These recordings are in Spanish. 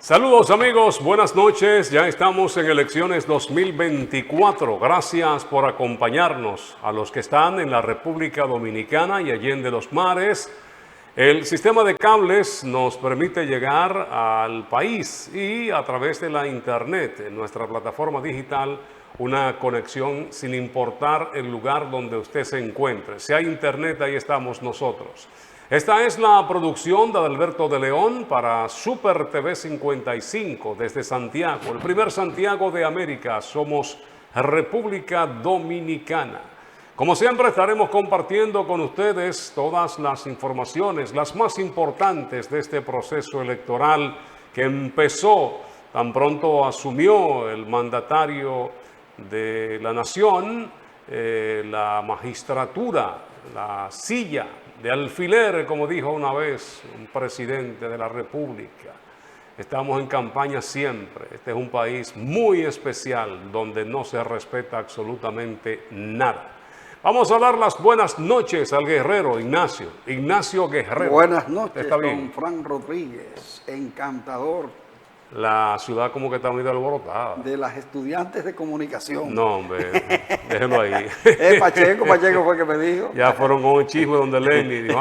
Saludos amigos, buenas noches, ya estamos en elecciones 2024, gracias por acompañarnos a los que están en la República Dominicana y allende los mares. El sistema de cables nos permite llegar al país y a través de la internet, en nuestra plataforma digital, una conexión sin importar el lugar donde usted se encuentre. Si hay internet, ahí estamos nosotros. Esta es la producción de Adalberto de León para Super TV 55 desde Santiago, el primer Santiago de América. Somos República Dominicana. Como siempre estaremos compartiendo con ustedes todas las informaciones, las más importantes de este proceso electoral que empezó tan pronto asumió el mandatario de la nación, la magistratura, la silla de alfiler, como dijo una vez un presidente de la República. Estamos en campaña siempre. Este es un país muy especial donde no se respeta absolutamente nada. Vamos a dar las buenas noches al guerrero Ignacio Guerrero. Buenas noches, ¿Está bien? don Fran Rodríguez, encantador. La ciudad como que está muy alborotada. De las estudiantes de comunicación. No, hombre, déjelo ahí. Pacheco fue que me dijo. Ya fueron con un chisme donde Lenny dijo,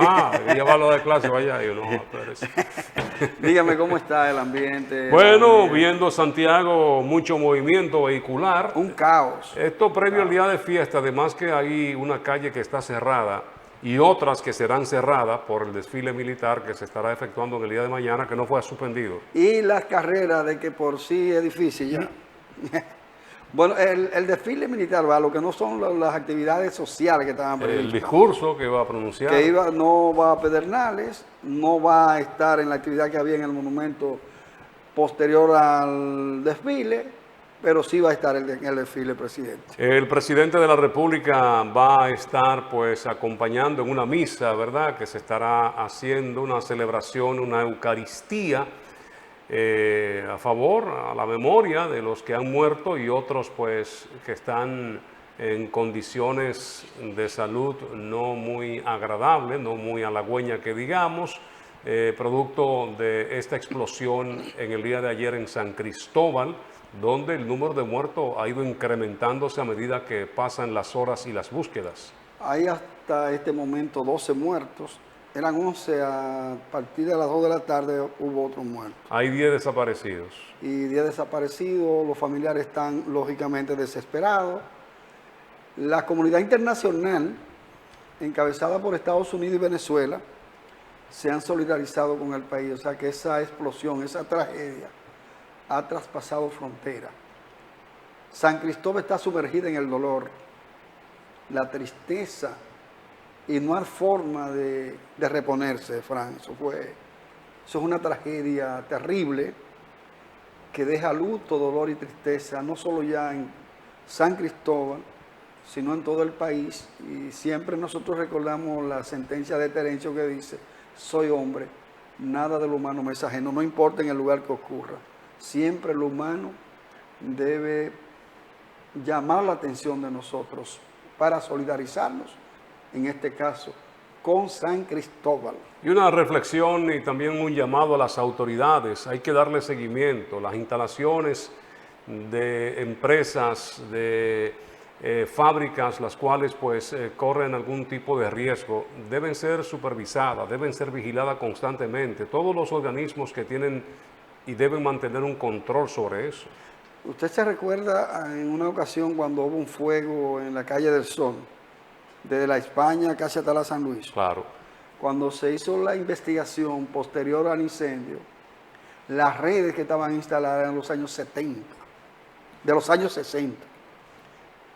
llevarlo de clase vaya. Y yo, no, espérese. Dígame cómo está el ambiente. Bueno, viendo Santiago, mucho movimiento vehicular. Un caos. Esto previo al día de fiesta, además que hay una calle que está cerrada y otras que serán cerradas por el desfile militar que se estará efectuando en el día de mañana, que no fue suspendido. Y las carreras de que por sí es difícil ya. Bueno, el desfile militar, va, lo que no son las actividades sociales que estaban previstas. El discurso que va a pronunciar. No va a Pedernales, no va a estar en la actividad que había en el monumento posterior al desfile, pero sí va a estar en el desfile presidente. El presidente de la República va a estar pues acompañando en una misa, ¿verdad? Que se estará haciendo una celebración, una Eucaristía a favor, a la memoria de los que han muerto y otros pues que están en condiciones de salud no muy agradables, no muy halagüeñas que digamos, producto de esta explosión en el día de ayer en San Cristóbal, donde el número de muertos ha ido incrementándose a medida que pasan las horas y las búsquedas. Hay hasta este momento 12 muertos, eran 11 a partir de las 2 de la tarde hubo otros muertos. Hay 10 desaparecidos. Y 10 desaparecidos, los familiares están lógicamente desesperados. La comunidad internacional, encabezada por Estados Unidos y Venezuela, se han solidarizado con el país, o sea que esa explosión, esa tragedia, ha traspasado frontera. San Cristóbal está sumergida en el dolor, la tristeza, y no hay forma de reponerse, Fran. Eso es una tragedia terrible que deja luto, dolor y tristeza, no solo ya en San Cristóbal, sino en todo el país. Y siempre nosotros recordamos la sentencia de Terencio que dice: soy hombre, nada de lo humano me es ajeno, no importa en el lugar que ocurra. Siempre lo humano debe llamar la atención de nosotros para solidarizarnos, en este caso, con San Cristóbal. Y una reflexión y también un llamado a las autoridades. Hay que darle seguimiento. Las instalaciones de empresas, de fábricas, las cuales pues corren algún tipo de riesgo, deben ser supervisadas, deben ser vigiladas constantemente. Todos los organismos que tienen y deben mantener un control sobre eso. ¿Usted se recuerda en una ocasión cuando hubo un fuego en la calle del Sol, desde la España casi hasta la San Luis? Claro. Cuando se hizo la investigación posterior al incendio, las redes que estaban instaladas en los años 70, de los años 60,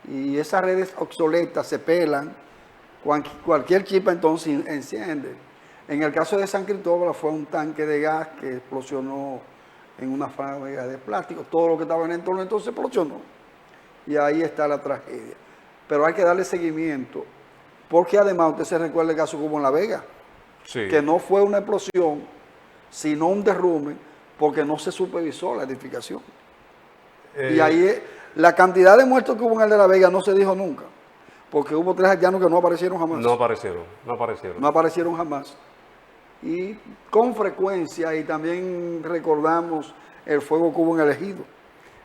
y esas redes obsoletas se pelan, cualquier chispa entonces enciende. En el caso de San Cristóbal fue un tanque de gas que explosionó en una fábrica de plástico. Todo lo que estaba en el entorno entonces explosionó. Y ahí está la tragedia. Pero hay que darle seguimiento, porque además usted se recuerda el caso que hubo en La Vega, sí, que no fue una explosión, sino un derrumbe, porque no se supervisó la edificación. Y ahí la cantidad de muertos que hubo en el de La Vega no se dijo nunca, porque hubo 3 haitianos que no aparecieron jamás. No aparecieron jamás. Y con frecuencia, y también recordamos el fuego que hubo en el Ejido.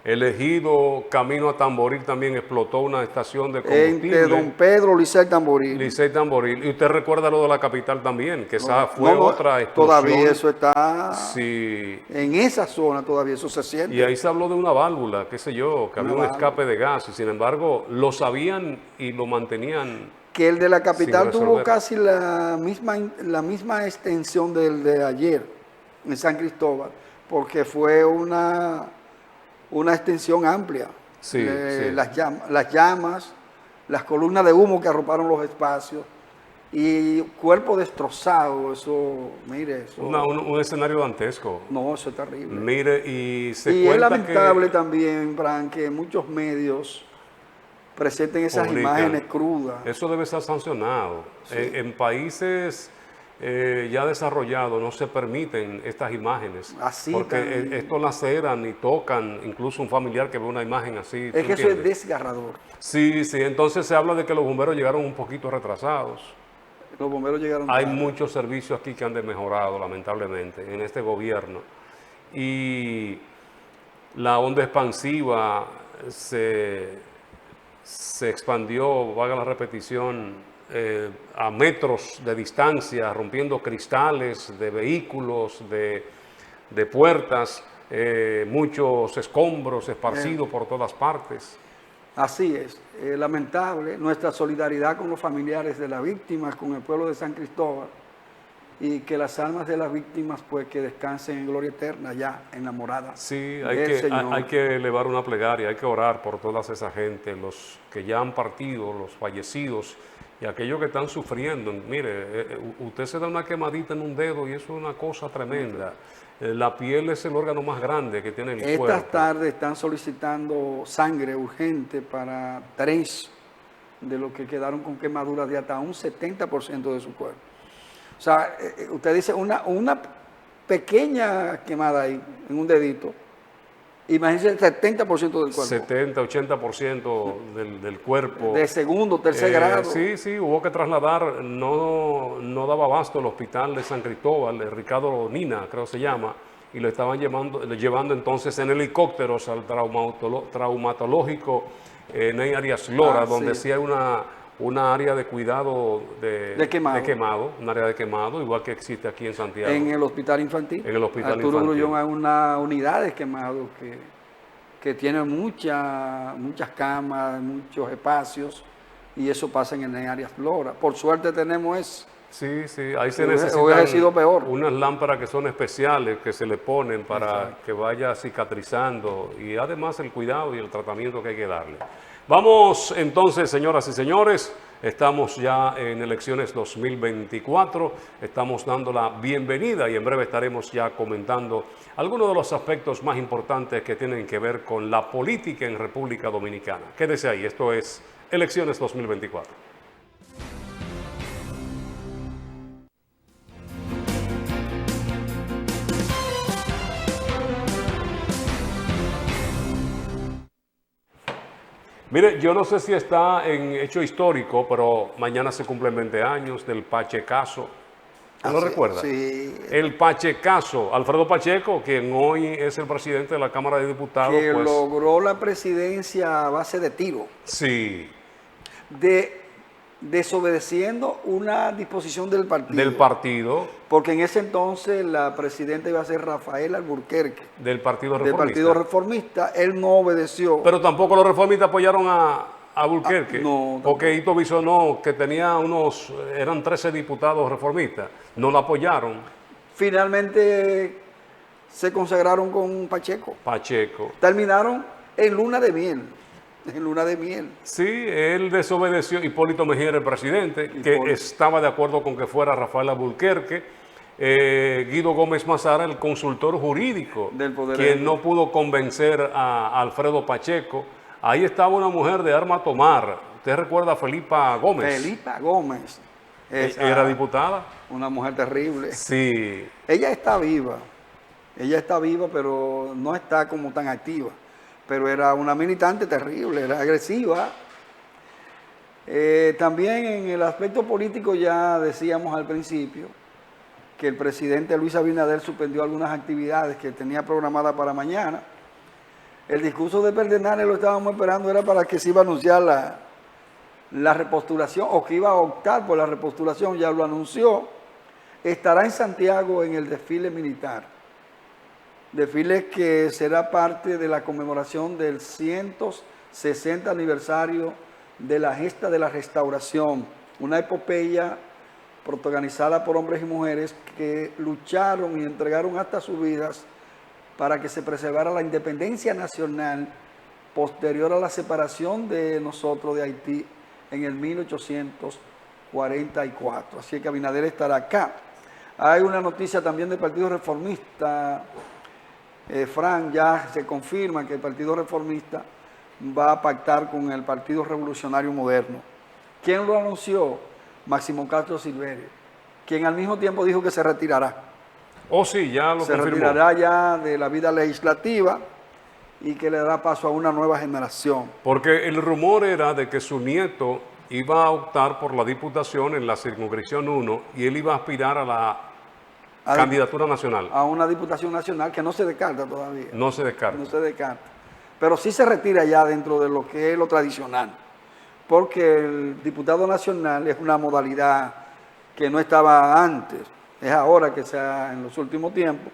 El Ejido, camino a Tamboril, también explotó una estación de combustible. Entre Don Pedro, Licey Tamboril. Licey Tamboril. Y usted recuerda lo de la capital también, que esa fue No, otra explosión. todavía eso está Sí. en esa zona, todavía eso se siente. Y ahí se habló de una válvula, qué sé yo, que había un válvula. escape de gas. Y sin embargo, lo sabían y lo mantenían. Que el de la capital sin tuvo resolver. casi la misma extensión del de ayer en San Cristóbal, porque fue una extensión amplia. Sí, sí. Las llamas, las columnas de humo que arroparon los espacios y cuerpo destrozado, eso, mire, eso. Un escenario dantesco. No, eso es terrible. Mire, y se Y es cuenta lamentable que también, Fran, que muchos medios presenten esas publican. imágenes crudas. Eso debe ser sancionado. Sí. En países ya desarrollados no se permiten estas imágenes. Así porque tan- esto laceran y tocan, incluso un familiar que ve una imagen así. ¿tú Es que eso es entiendes? desgarrador. Sí, sí, entonces se habla de que los bomberos llegaron un poquito retrasados. Los bomberos llegaron Hay tarde. muchos servicios aquí que han desmejorado, lamentablemente, en este gobierno. Y la onda expansiva se expandió, valga la repetición, a metros de distancia, rompiendo cristales de vehículos, de puertas, muchos escombros esparcidos por todas partes. Así es, lamentable nuestra solidaridad con los familiares de las víctimas, con el pueblo de San Cristóbal, y que las almas de las víctimas pues que descansen en gloria eterna ya enamoradas Sí, del Señor. hay que elevar una plegaria, hay que orar por toda esa gente, los que ya han partido, los fallecidos y aquellos que están sufriendo. Mire, usted se da una quemadita en un dedo y eso es una cosa tremenda. La piel es el órgano más grande que tiene el Estas cuerpo. tardes están solicitando sangre urgente para 3 de los que quedaron con quemaduras de hasta un 70% de su cuerpo. O sea, usted dice una pequeña quemada ahí, en un dedito, imagínense el 70% del cuerpo. 70, 80% del cuerpo. De segundo, tercer grado. Sí, sí, hubo que trasladar, no daba abasto el hospital de San Cristóbal, de Ricardo Nina, creo que se llama, y lo estaban llevando entonces en helicópteros al traumatológico Ney Arias Lora, donde sí hay una área de cuidado de quemado, un área de quemado, igual que existe aquí en Santiago. En el hospital infantil. En el hospital Arturo infantil. Grullón hay una unidad de quemados que tiene muchas camas, muchos espacios, y eso pasa en el Arias Lora. Por suerte tenemos eso. Sí, sí, ahí se Hubiese necesitan sido peor. unas lámparas que son especiales que se le ponen para Exacto. que vaya cicatrizando y además el cuidado y el tratamiento que hay que darle. Vamos entonces, señoras y señores, estamos ya en elecciones 2024, estamos dando la bienvenida y en breve estaremos ya comentando algunos de los aspectos más importantes que tienen que ver con la política en República Dominicana. Quédese ahí, esto es Elecciones 2024. Mire, yo no sé si está en hecho histórico, pero mañana se cumplen 20 años del Pachecazo. ¿Tú lo recuerdas? Sí. El Pachecazo, Alfredo Pacheco, quien hoy es el presidente de la Cámara de Diputados, Que pues logró la presidencia a base de tiro, sí, desobedeciendo una disposición del partido. del partido Porque en ese entonces la presidenta iba a ser Rafael Alburquerque, del Partido del Reformista. Partido Reformista. Él no obedeció. Pero tampoco los reformistas apoyaron a Alburquerque, no, porque Hito Bisonó, que tenía eran 13 diputados reformistas, no lo apoyaron. Finalmente se consagraron con Pacheco. Pacheco. Terminaron en luna de miel. En luna de miel. Sí, él desobedeció. Hipólito Mejía era el presidente, que estaba de acuerdo con que fuera Rafael Alburquerque. Guido Gómez Mazara, el consultor jurídico, Del Poder quien Ejecutivo. no pudo convencer a Alfredo Pacheco. Ahí estaba una mujer de arma tomar. ¿Usted recuerda a Felipa Gómez? Felipa Gómez. Esa, ¿Era diputada? una mujer terrible. Sí. Ella está viva. Ella está viva, pero no está como tan activa. Pero era una militante terrible, era agresiva. También en el aspecto político ya decíamos al principio que el presidente Luis Abinader suspendió algunas actividades que tenía programadas para mañana. El discurso de Pedernales lo estábamos esperando, era para que se iba a anunciar la repostulación, o que iba a optar por la repostulación, ya lo anunció. Estará en Santiago en el desfile militar. Desfile que será parte de la conmemoración del 160 aniversario de la gesta de la Restauración, una epopeya protagonizada por hombres y mujeres que lucharon y entregaron hasta sus vidas para que se preservara la independencia nacional posterior a la separación de nosotros de Haití en el 1844. Así que Abinader estará acá. Hay una noticia también del Partido Reformista. Fran, ya se confirma que el Partido Reformista va a pactar con el Partido Revolucionario Moderno. ¿Quién lo anunció? Máximo Castro Silverio, quien al mismo tiempo dijo que se retirará. Oh, sí, ya lo confirmó. Se retirará ya de la vida legislativa y que le dará paso a una nueva generación. Porque el rumor era de que su nieto iba a optar por la diputación en la circunscripción 1 y él iba a aspirar a la candidatura nacional. A una diputación nacional que no se descarta todavía. No se descarta. No se descarta. Pero sí se retira ya dentro de lo que es lo tradicional. Porque el diputado nacional es una modalidad que no estaba antes. Es ahora que sea en los últimos tiempos.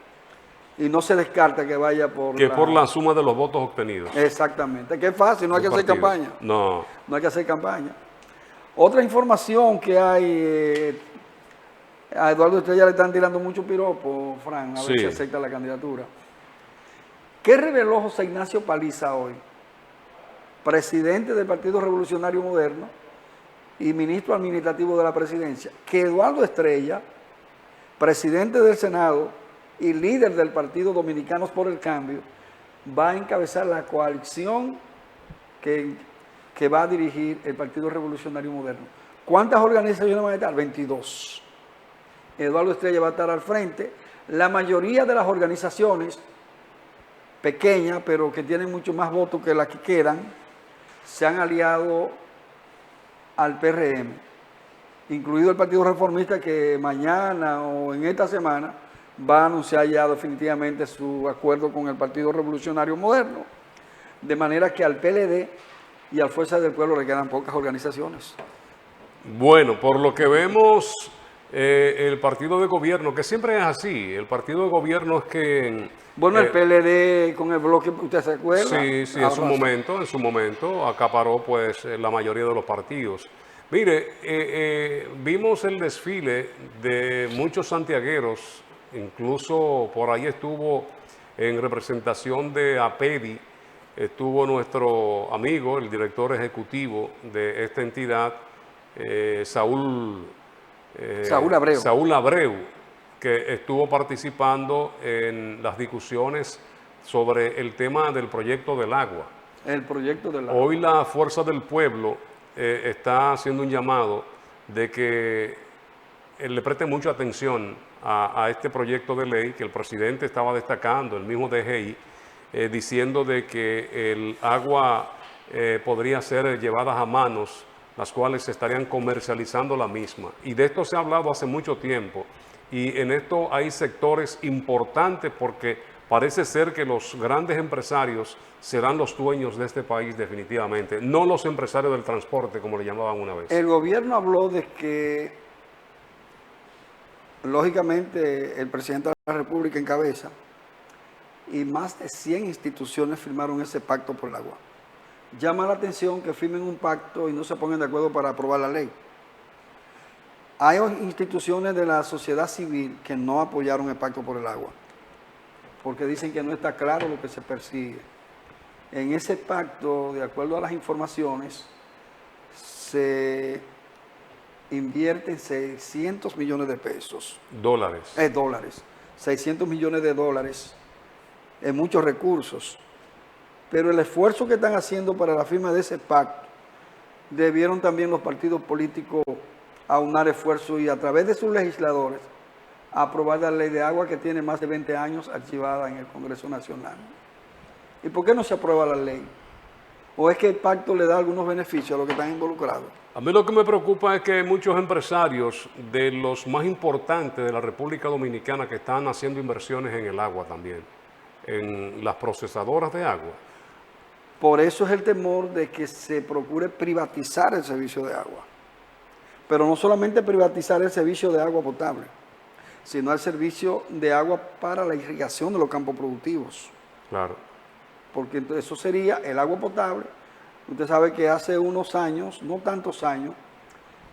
Y no se descarta que vaya por por la suma de los votos obtenidos. Exactamente. Que es fácil, no hay que hacer campaña. No. No hay que hacer campaña. Otra información que hay... a Eduardo Estrella le están tirando mucho piropo, Fran, a ver si acepta la candidatura. ¿Qué reveló José Ignacio Paliza hoy? Presidente del Partido Revolucionario Moderno y ministro administrativo de la presidencia, que Eduardo Estrella, presidente del Senado y líder del Partido Dominicanos por el Cambio, va a encabezar la coalición que va a dirigir el Partido Revolucionario Moderno. ¿Cuántas organizaciones van a estar? 22. Eduardo Estrella va a estar al frente. La mayoría de las organizaciones pequeñas, pero que tienen mucho más votos que las que quedan, se han aliado al PRM, incluido el Partido Reformista, que mañana o en esta semana va a anunciar ya definitivamente su acuerdo con el Partido Revolucionario Moderno, de manera que al PLD y al Fuerza del Pueblo le quedan pocas organizaciones. Bueno, por lo que vemos, el partido de gobierno, que siempre es así, el partido de gobierno es que... Bueno, el PLD con el bloque, ¿usted se acuerda? Sí, en su momento acaparó pues la mayoría de los partidos. Mire, vimos el desfile de muchos santiagueros, incluso por ahí estuvo en representación de APEDI, estuvo nuestro amigo, el director ejecutivo de esta entidad, Saúl Abreu, que estuvo participando en las discusiones sobre el tema del proyecto del agua. El proyecto del agua. Hoy la Fuerza del Pueblo está haciendo un llamado de que le preste mucha atención a este proyecto de ley que el presidente estaba destacando, el mismo DGI, diciendo de que el agua podría ser llevada a manos, las cuales se estarían comercializando la misma. Y de esto se ha hablado hace mucho tiempo. Y en esto hay sectores importantes porque parece ser que los grandes empresarios serán los dueños de este país definitivamente, no los empresarios del transporte, como le llamaban una vez. El gobierno habló de que, lógicamente, el presidente de la República encabeza y más de 100 instituciones firmaron ese pacto por el agua. Llama la atención que firmen un pacto y no se pongan de acuerdo para aprobar la ley. Hay instituciones de la sociedad civil que no apoyaron el pacto por el agua, porque dicen que no está claro lo que se persigue. En ese pacto, de acuerdo a las informaciones, se invierten 600 millones de pesos. Dólares. 600 millones de dólares en muchos recursos. Pero el esfuerzo que están haciendo para la firma de ese pacto, debieron también los partidos políticos aunar esfuerzos y a través de sus legisladores aprobar la ley de agua que tiene más de 20 años archivada en el Congreso Nacional. ¿Y por qué no se aprueba la ley? ¿O es que el pacto le da algunos beneficios a los que están involucrados? A mí lo que me preocupa es que hay muchos empresarios de los más importantes de la República Dominicana que están haciendo inversiones en el agua también, en las procesadoras de agua. Por eso es el temor de que se procure privatizar el servicio de agua. Pero no solamente privatizar el servicio de agua potable, sino el servicio de agua para la irrigación de los campos productivos. Claro. Porque entonces eso sería el agua potable. Usted sabe que hace unos años, no tantos años,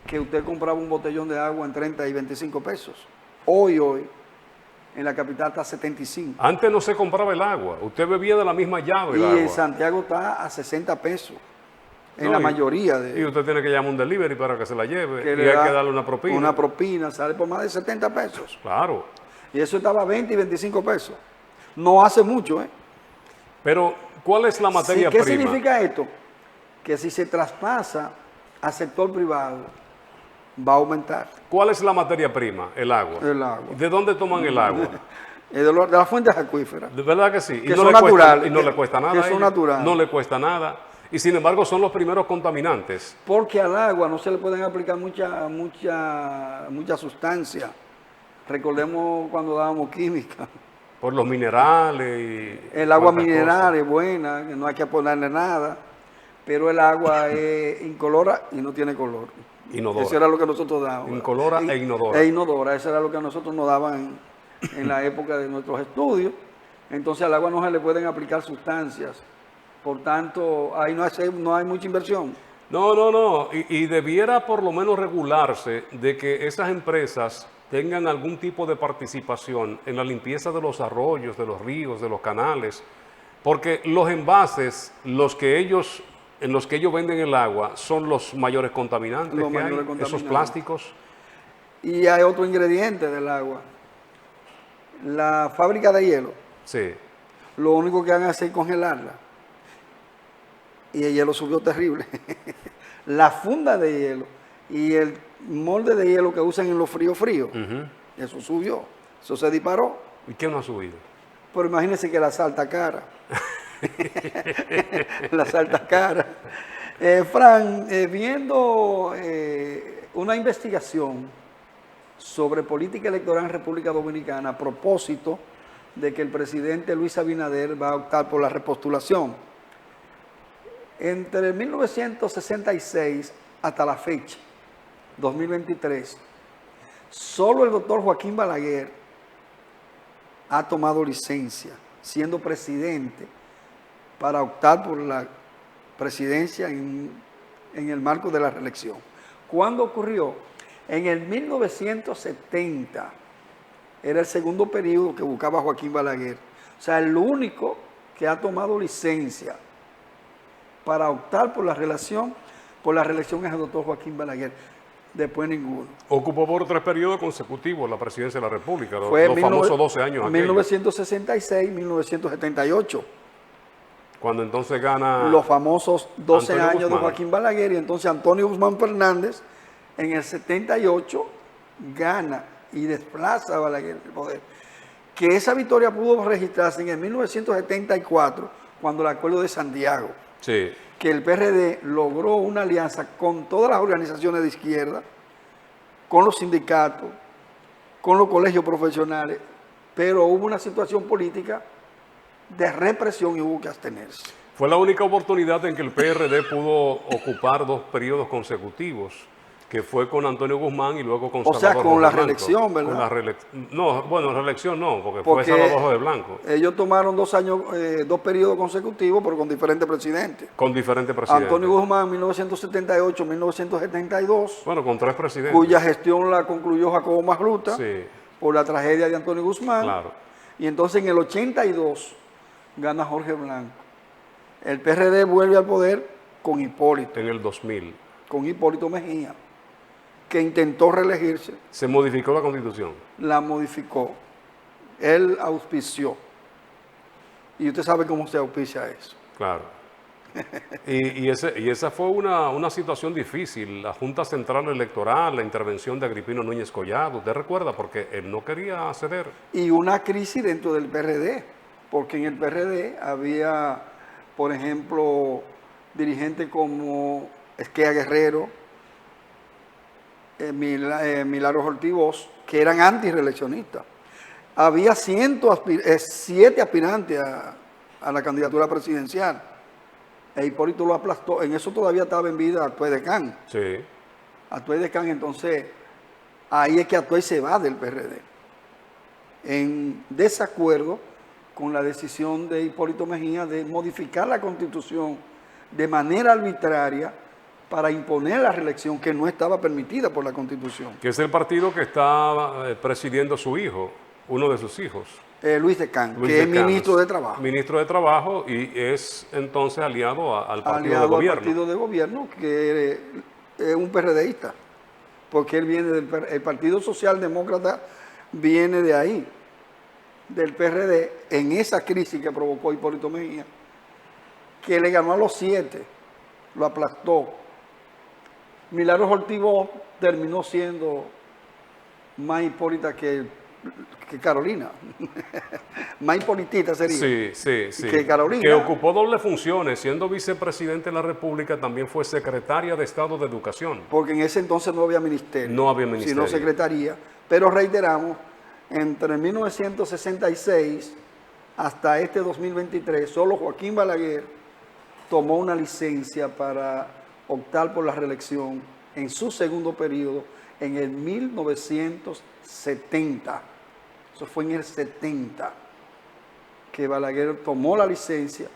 que usted compraba un botellón de agua en 30 y 25 pesos. Hoy, en la capital está a 75. Antes no se compraba el agua, usted bebía de la misma llave el Y agua. en Santiago está a 60 pesos. En No, la y- mayoría de... Y usted tiene que llamar a un delivery para que se la lleve que y le hay da que darle una propina. Una propina, sale por más de 70 pesos. Claro. Y eso estaba a 20 y 25 pesos. No hace mucho, ¿eh? Pero, ¿cuál es la materia ¿Qué prima? significa esto? Que si se traspasa al sector privado, va a aumentar ¿Cuál es la materia prima? El agua. el agua. ¿De dónde toman el agua? De las fuentes acuíferas. De verdad que sí. Que son naturales, Y no que- le cuesta nada. que a son ellos. naturales. No le cuesta nada. Y sin embargo son los primeros contaminantes. Porque al agua no se le pueden aplicar mucha sustancia. Recordemos cuando dábamos química. Por los minerales y... El agua cuantas mineral es buena, que no hay que ponerle nada, pero el agua es incolora y no tiene color. Inodora. Eso era lo que nosotros dábamos. Incolora e inodora. E inodora, eso era lo que a nosotros nos daban en la época de nuestros estudios. Entonces al agua no se le pueden aplicar sustancias. Por tanto, ahí no hay mucha inversión. No. Y debiera por lo menos regularse de que esas empresas tengan algún tipo de participación en la limpieza de los arroyos, de los ríos, de los canales, porque los envases, en los que ellos venden el agua, son los mayores contaminantes Los que hay, mayores esos contaminantes. plásticos. Y hay otro ingrediente del agua. La fábrica de hielo, Sí, lo único que hagan es congelarla. Y el hielo subió terrible. La funda de hielo y el molde de hielo que usan en los fríos, eso subió, eso se disparó. ¿y qué no ha subido? Pero imagínense que la salta cara. La salta cara. Fran, viendo una investigación sobre política electoral en República Dominicana a propósito de que el presidente Luis Abinader va a optar por la repostulación. Entre 1966 hasta la fecha, 2023, solo el doctor Joaquín Balaguer ha tomado licencia, siendo presidente, para optar por la presidencia en el marco de la reelección. ¿Cuándo ocurrió? En el 1970, era el segundo periodo que buscaba Joaquín Balaguer. O sea, el único que ha tomado licencia para optar por la reelección es el doctor Joaquín Balaguer. Después ninguno. Ocupó por 3 periodos consecutivos la presidencia de la República, Fue los famosos 12 años aquellos. 1966, 1978. Cuando entonces gana... Los famosos 12 Antonio años de Guzmán. Joaquín Balaguer, y entonces Antonio Guzmán Fernández en el 78 gana y desplaza a Balaguer del poder. Que esa victoria pudo registrarse en el 1974, cuando el Acuerdo de Santiago, Sí, que el PRD logró una alianza con todas las organizaciones de izquierda, con los sindicatos, con los colegios profesionales, pero hubo una situación política de represión y hubo que abstenerse. fue la única oportunidad en que el PRD pudo ocupar 2 periodos consecutivos, que fue con Antonio Guzmán y luego con O sea, Salvador con la Jorge reelección, Blanco. ¿verdad? Con la no, bueno, reelección no, porque Porque fue Salvador Jorge Blanco, ellos tomaron 2 años, 2 periodos consecutivos, pero con diferentes presidentes. con diferentes presidentes. Antonio Guzmán, 1978, 1972, Bueno, con 3 presidentes. cuya gestión la concluyó Jacobo Magluta Sí, por la tragedia de Antonio Guzmán. claro. Y entonces en el 82 gana Jorge Blanco. El PRD vuelve al poder con Hipólito En el 2000 Mejía, que intentó reelegirse, se modificó la Constitución. la modificó. Él auspició. Y usted sabe cómo se auspicia eso. Claro. Y esa fue una situación difícil. La Junta Central Electoral, la intervención de Agripino Núñez Collado, ¿usted recuerda? Porque él no quería ceder. Y una crisis dentro del PRD, porque en el PRD había, por ejemplo, dirigentes como Esquea Guerrero, Milagros Ortiz Bosch, que eran antireeleccionistas. Había 7 aspirantes a la candidatura presidencial. E Hipólito lo aplastó. En eso todavía estaba en vida Atuey de Can. Sí. Atuey de Can, entonces, ahí es que Atuey se va del PRD. En desacuerdo con la decisión de Hipólito Mejía de modificar la Constitución de manera arbitraria para imponer la reelección que no estaba permitida por la Constitución. Que es el partido que está presidiendo su hijo, uno de sus hijos. Luis de Can, Luis que de es Can, ministro de Trabajo. Ministro de Trabajo y es entonces aliado al partido Aliado de gobierno. al partido de gobierno, que es un PRDista, porque él viene el Partido Socialdemócrata viene de ahí, del PRD, en esa crisis que provocó Hipólito Mejía, que le ganó a los 7, lo aplastó. Milagros Ortiz Bosch terminó siendo más hipólita que Carolina, más hipolitita sería que Carolina. Que ocupó doble funciones, siendo vicepresidente de la República, también fue secretaria de Estado de Educación. Porque en ese entonces no había ministerio. No había ministerio. Sino secretaría. Pero reiteramos, entre 1966 hasta este 2023, solo Joaquín Balaguer tomó una licencia para optar por la reelección en su segundo periodo en el 1970. Eso fue en el 70 que Balaguer tomó la licencia,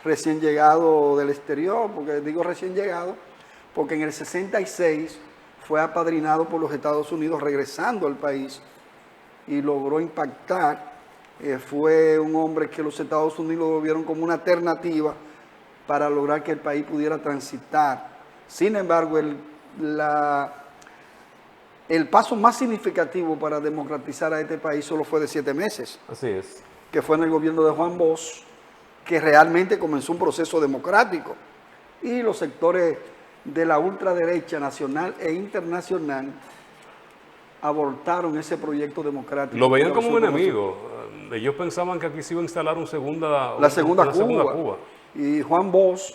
recién llegado del exterior, porque digo recién llegado, porque en el 66 fue apadrinado por los Estados Unidos regresando al país y logró impactar. Fue un hombre que los Estados Unidos lo vieron como una alternativa para lograr que el país pudiera transitar. Sin embargo, el paso más significativo para democratizar a este país solo fue de 7 meses. Así es. Que fue en el gobierno de Juan Bosch, que realmente comenzó un proceso democrático. Y los sectores de la ultraderecha nacional e internacional abortaron ese proyecto democrático. Lo veían como un enemigo. Ellos pensaban que aquí se iba a instalar una segunda Cuba. Y Juan Bosch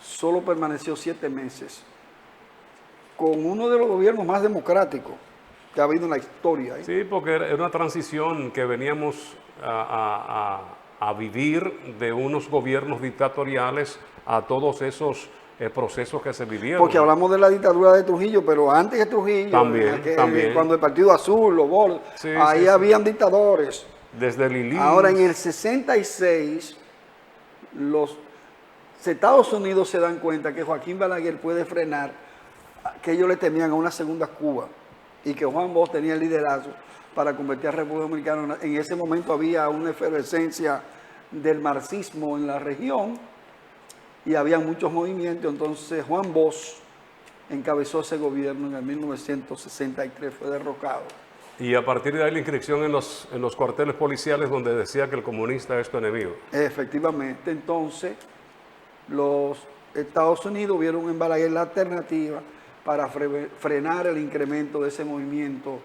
solo permaneció 7 meses con uno de los gobiernos más democráticos que ha habido en la historia. Sí, porque era una transición que veníamos a vivir de unos gobiernos dictatoriales a todos esos procesos que se vivieron. Porque hablamos de la dictadura de Trujillo, pero antes de Trujillo, también. Cuando el Partido Azul, los bolos, ahí habían dictadores. Desde Lili. Ahora en el 66, los Estados Unidos se dan cuenta que Joaquín Balaguer puede frenar, que ellos le temían a una segunda Cuba y que Juan Bosch tenía el liderazgo para convertir a República Dominicana. En ese momento había una efervescencia del marxismo en la región y había muchos movimientos. Entonces Juan Bosch encabezó ese gobierno en el 1963, fue derrocado. Y a partir de ahí la inscripción en los cuarteles policiales donde decía que el comunista es tu enemigo. Efectivamente, entonces los Estados Unidos vieron en Balaguer la alternativa para frenar el incremento de ese movimiento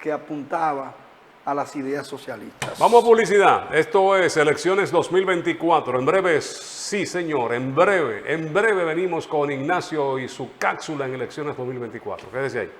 que apuntaba a las ideas socialistas. Vamos a publicidad. Esto es Elecciones 2024. En breve, sí señor, en breve venimos con Ignacio y su cápsula en Elecciones 2024. Quédese ahí.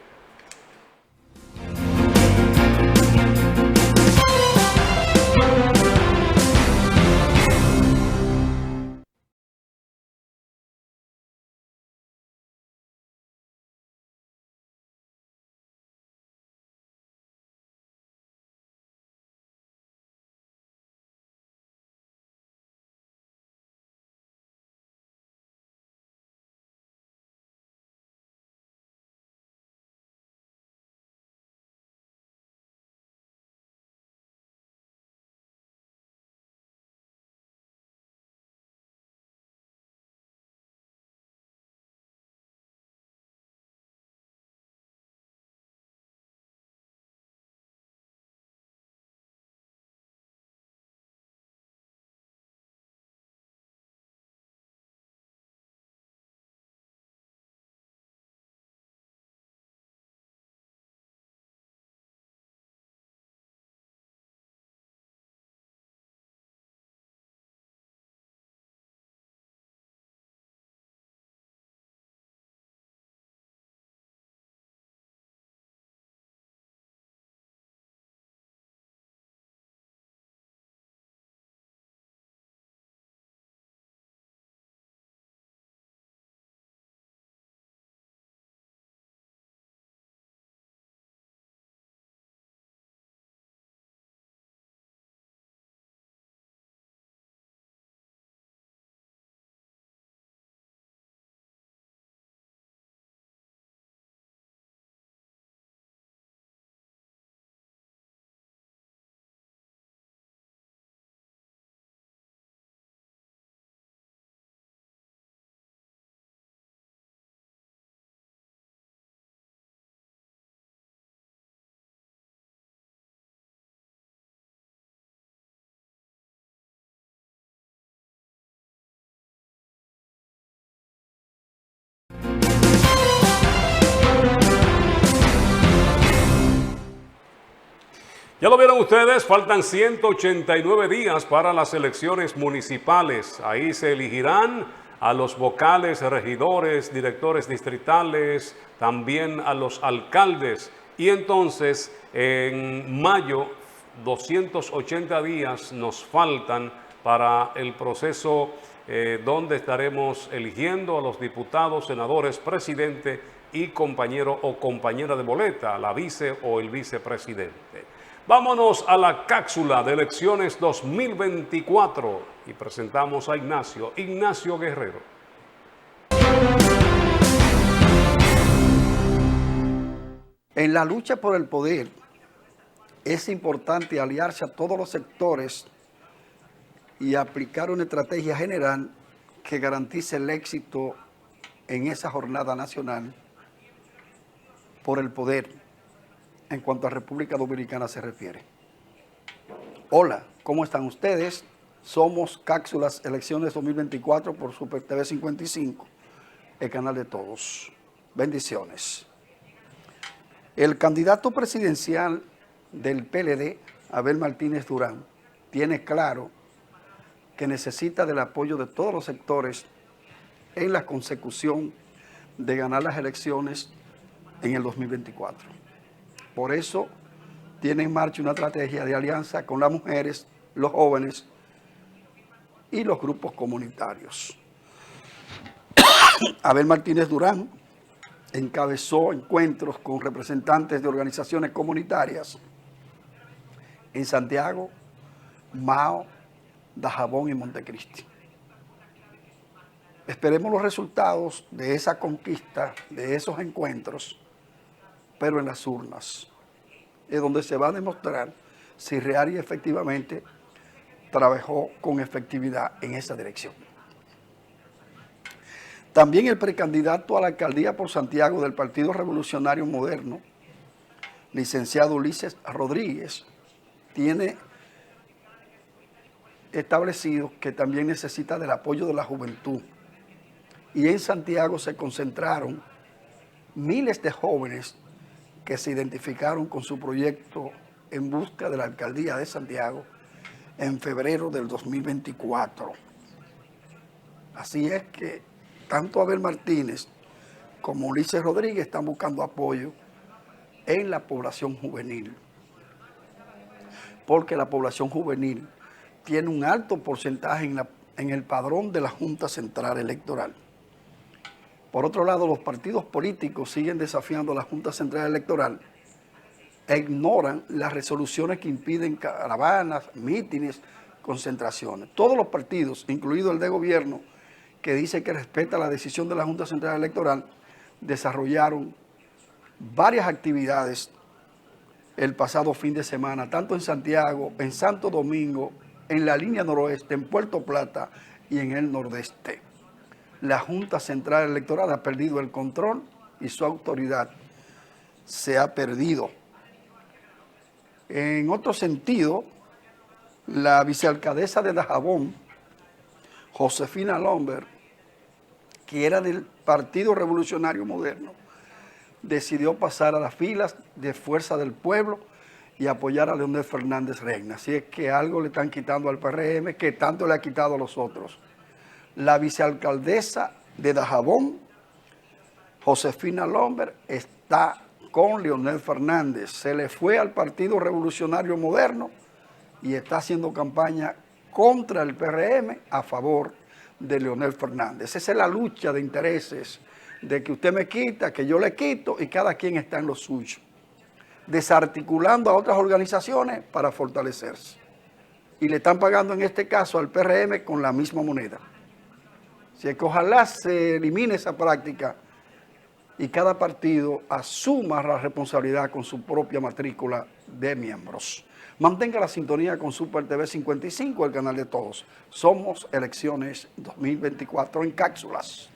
Ya lo vieron ustedes, faltan 189 días para las elecciones municipales. Ahí se elegirán a los vocales, regidores, directores distritales, también a los alcaldes. Y entonces, en mayo, 280 días nos faltan para el proceso donde estaremos eligiendo a los diputados, senadores, presidente y compañero o compañera de boleta, la vice o el vicepresidente. Vámonos a la cápsula de elecciones 2024 y presentamos a Ignacio Guerrero. En la lucha por el poder es importante aliarse a todos los sectores y aplicar una estrategia general que garantice el éxito en esa jornada nacional por el poder en cuanto a República Dominicana se refiere. Hola, ¿cómo están ustedes? Somos Cápsulas Elecciones 2024 por Super TV 55, el canal de todos. Bendiciones. El candidato presidencial del PLD, Abel Martínez Durán, tiene claro que necesita del apoyo de todos los sectores en la consecución de ganar las elecciones en el 2024. Por eso tiene en marcha una estrategia de alianza con las mujeres, los jóvenes y los grupos comunitarios. Abel Martínez Durán encabezó encuentros con representantes de organizaciones comunitarias en Santiago, Mao, Dajabón y Montecristi. Esperemos los resultados de esa conquista, de esos encuentros, pero en las urnas, es donde se va a demostrar si real y efectivamente trabajó con efectividad en esa dirección. También el precandidato a la alcaldía por Santiago del Partido Revolucionario Moderno, licenciado Ulises Rodríguez, tiene establecido que también necesita del apoyo de la juventud. Y en Santiago se concentraron miles de jóvenes que se identificaron con su proyecto en busca de la alcaldía de Santiago en febrero del 2024. Así es que tanto Abel Martínez como Ulises Rodríguez están buscando apoyo en la población juvenil, porque la población juvenil tiene un alto porcentaje en el padrón de la Junta Central Electoral. Por otro lado, los partidos políticos siguen desafiando a la Junta Central Electoral e ignoran las resoluciones que impiden caravanas, mítines, concentraciones. Todos los partidos, incluido el de gobierno, que dice que respeta la decisión de la Junta Central Electoral, desarrollaron varias actividades el pasado fin de semana, tanto en Santiago, en Santo Domingo, en la línea noroeste, en Puerto Plata y en el nordeste. La Junta Central Electoral ha perdido el control y su autoridad se ha perdido. En otro sentido, la vicealcaldesa de Dajabón, Josefina Lomber, que era del Partido Revolucionario Moderno, decidió pasar a las filas de Fuerza del Pueblo y apoyar a Leonel Fernández Reina. Así es que algo le están quitando al PRM que tanto le ha quitado a los otros. La vicealcaldesa de Dajabón, Josefina Lomber, está con Leonel Fernández. Se le fue al Partido Revolucionario Moderno y está haciendo campaña contra el PRM a favor de Leonel Fernández. Esa es la lucha de intereses, de que usted me quita, que yo le quito y cada quien está en lo suyo, desarticulando a otras organizaciones para fortalecerse. Y le están pagando en este caso al PRM con la misma moneda. Así que ojalá se elimine esa práctica y cada partido asuma la responsabilidad con su propia matrícula de miembros. Mantenga la sintonía con Super TV 55, el canal de todos. Somos Elecciones 2024 en cápsulas.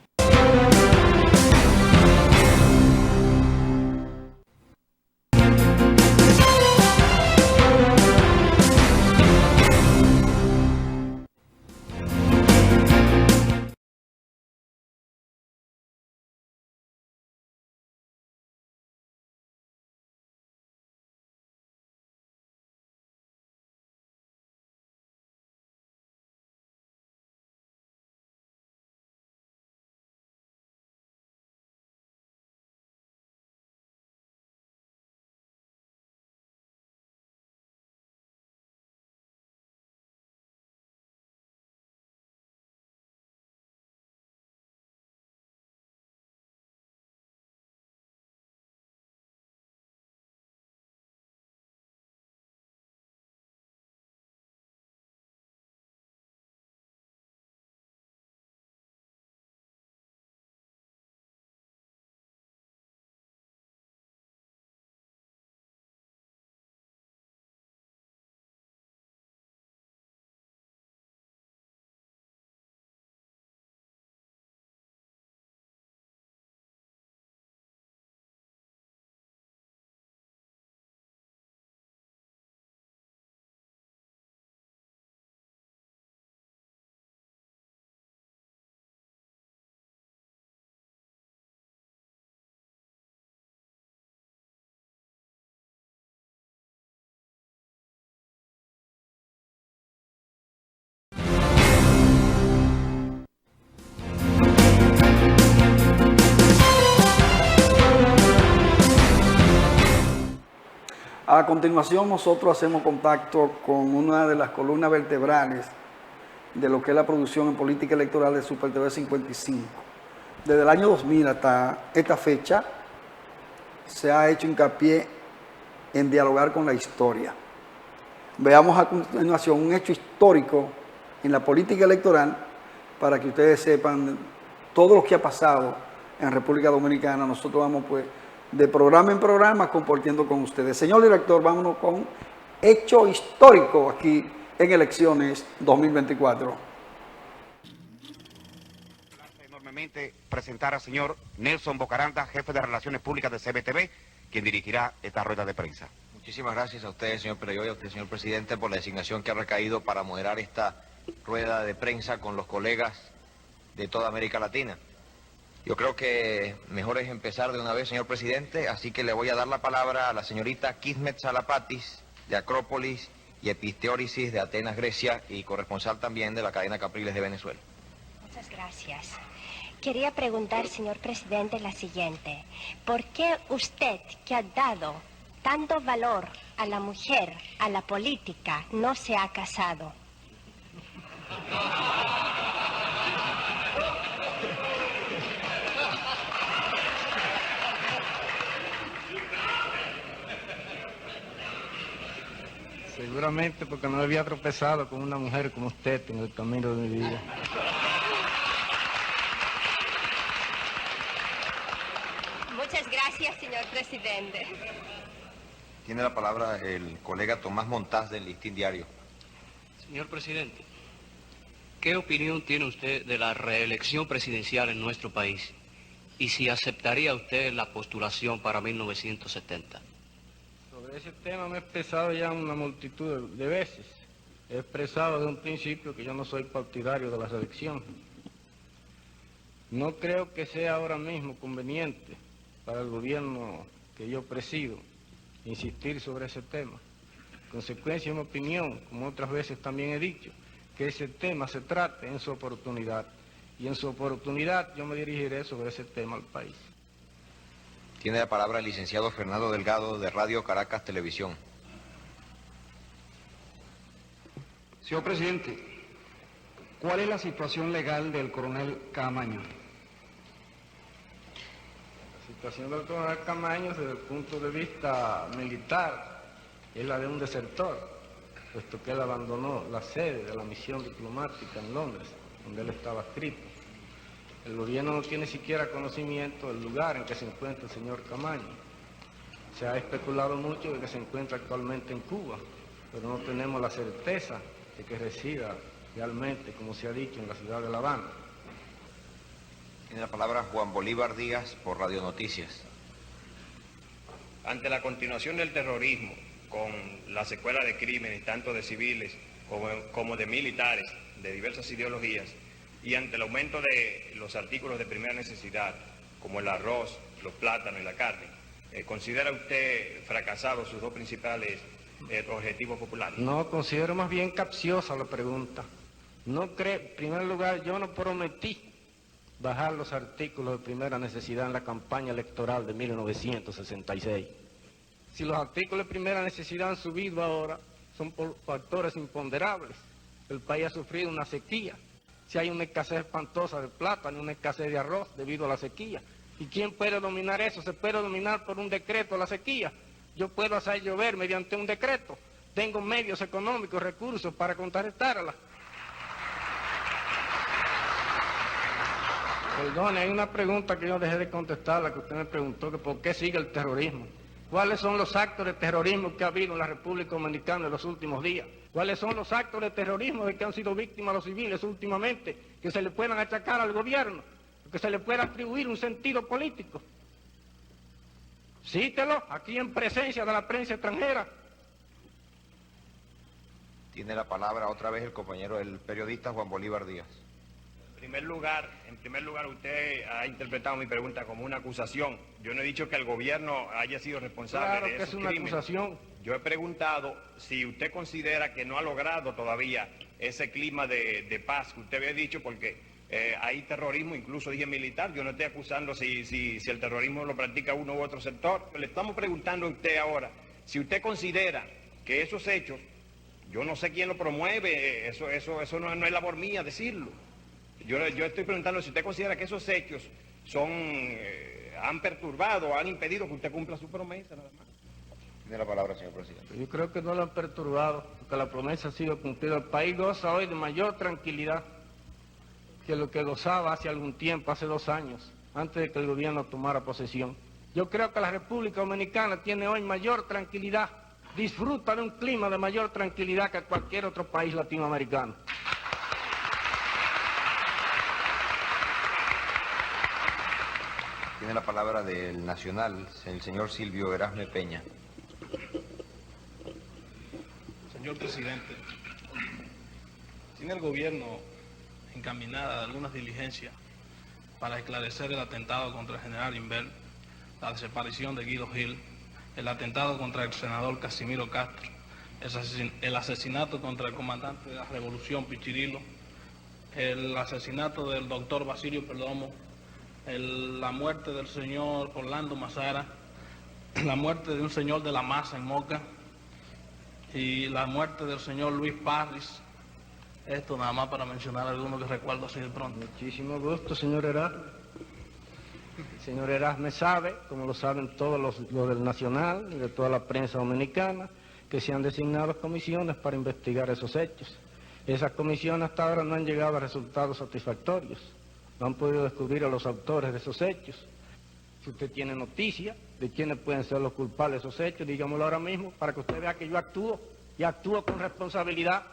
A continuación, nosotros hacemos contacto con una de las columnas vertebrales de lo que es la producción en política electoral de Super TV 55. Desde el año 2000 hasta esta fecha, se ha hecho hincapié en dialogar con la historia. Veamos a continuación un hecho histórico en la política electoral para que ustedes sepan todo lo que ha pasado en República Dominicana. Nosotros vamos pues de programa en programa compartiendo con ustedes. Señor director, vámonos con hecho histórico aquí en elecciones 2024. Enormemente presentar al señor Nelson Bocaranda, jefe de Relaciones Públicas de CBTV, quien dirigirá esta rueda de prensa. Muchísimas gracias a usted, señor Pereyo, y a usted, señor presidente, por la designación que ha recaído para moderar esta rueda de prensa con los colegas de toda América Latina. Yo creo que mejor es empezar de una vez, señor presidente, así que le voy a dar la palabra a la señorita Kismet Salapatis, de Acrópolis y Episteórisis de Atenas, Grecia, y corresponsal también de la cadena Capriles de Venezuela. Muchas gracias. Quería preguntar, señor presidente, la siguiente. ¿Por qué usted, que ha dado tanto valor a la mujer, a la política, no se ha casado? Seguramente porque no había tropezado con una mujer como usted en el camino de mi vida. Muchas gracias, señor presidente. Tiene la palabra el colega Tomás Montaz del Listín Diario. Señor presidente, ¿qué opinión tiene usted de la reelección presidencial en nuestro país? Y si aceptaría usted la postulación para 1970. Sobre ese tema me he expresado ya una multitud de veces. He expresado desde un principio que yo no soy partidario de la reelección. No creo que sea ahora mismo conveniente para el gobierno que yo presido insistir sobre ese tema. En consecuencia, es mi opinión, como otras veces también he dicho, que ese tema se trate en su oportunidad. Y en su oportunidad yo me dirigiré sobre ese tema al país. Tiene la palabra el licenciado Fernando Delgado de Radio Caracas Televisión. Señor presidente, ¿cuál es la situación legal del coronel Camaño? La situación del coronel Camaño desde el punto de vista militar es la de un desertor, puesto que él abandonó la sede de la misión diplomática en Londres, donde él estaba adscrito. El gobierno no tiene siquiera conocimiento del lugar en que se encuentra el señor Camaño. Se ha especulado mucho de que se encuentra actualmente en Cuba, pero no tenemos la certeza de que resida realmente, como se ha dicho, en la ciudad de La Habana. Tiene la palabra Juan Bolívar Díaz por Radio Noticias. Ante la continuación del terrorismo, con la secuela de crímenes, tanto de civiles como de militares, de diversas ideologías, y ante el aumento de los artículos de primera necesidad, como el arroz, los plátanos y la carne, ¿considera usted fracasados sus dos principales objetivos populares? No, considero más bien capciosa la pregunta. No creo, en primer lugar, yo no prometí bajar los artículos de primera necesidad en la campaña electoral de 1966. Si los artículos de primera necesidad han subido ahora, son por factores imponderables. El país ha sufrido una sequía. Si hay una escasez espantosa de plátano, una escasez de arroz debido a la sequía. ¿Y quién puede dominar eso? Se puede dominar por un decreto la sequía. Yo puedo hacer llover mediante un decreto. Tengo medios económicos, recursos para contrarrestarla. Perdone, hay una pregunta que yo dejé de contestar, la que usted me preguntó, que por qué sigue el terrorismo. ¿Cuáles son los actos de terrorismo que ha habido en la República Dominicana en los últimos días? ¿Cuáles son los actos de terrorismo de que han sido víctimas los civiles últimamente, que se le puedan achacar al gobierno, que se le pueda atribuir un sentido político? Cítelo aquí en presencia de la prensa extranjera. Tiene la palabra otra vez el compañero, el periodista Juan Bolívar Díaz. En primer lugar, usted ha interpretado mi pregunta como una acusación. Yo no he dicho que el gobierno haya sido responsable de esos crímenes. Claro que es una acusación. Yo he preguntado si usted considera que no ha logrado todavía ese clima de paz que usted había dicho, porque hay terrorismo, incluso dije militar. Yo no estoy acusando si el terrorismo lo practica uno u otro sector. Le estamos preguntando a usted ahora si usted considera que esos hechos, yo no sé quién lo promueve, eso no es labor mía decirlo. Yo estoy preguntando si usted considera que esos hechos han perturbado, han impedido que usted cumpla su promesa, nada más. Tiene la palabra, señor presidente. Yo creo que no lo han perturbado, porque la promesa ha sido cumplida. El país goza hoy de mayor tranquilidad que lo que gozaba hace algún tiempo, hace 2 años, antes de que el gobierno tomara posesión. Yo creo que la República Dominicana tiene hoy mayor tranquilidad, disfruta de un clima de mayor tranquilidad que cualquier otro país latinoamericano. Tiene la palabra del Nacional, el señor Silvio Erasme Peña. Señor presidente, tiene el gobierno encaminada algunas diligencias para esclarecer el atentado contra el general Inver, la desaparición de Guido Gil, el atentado contra el senador Casimiro Castro, el asesinato contra el comandante de la Revolución Pichirilo, el asesinato del doctor Basilio Perdomo, la muerte del señor Orlando Mazara, la muerte de un señor de la Maza en Moca y la muerte del señor Luis Parris. Esto nada más para mencionar algunos que recuerdo así de pronto. Muchísimo gusto, señor Erasme. El señor Erasme sabe, como lo saben todos los del Nacional y de toda la prensa dominicana, que se han designado comisiones para investigar esos hechos. Esas comisiones hasta ahora no han llegado a resultados satisfactorios. No han podido descubrir a los autores de esos hechos. Si usted tiene noticia de quiénes pueden ser los culpables de esos hechos, dígamelo ahora mismo, para que usted vea que yo actúo, y actúo con responsabilidad,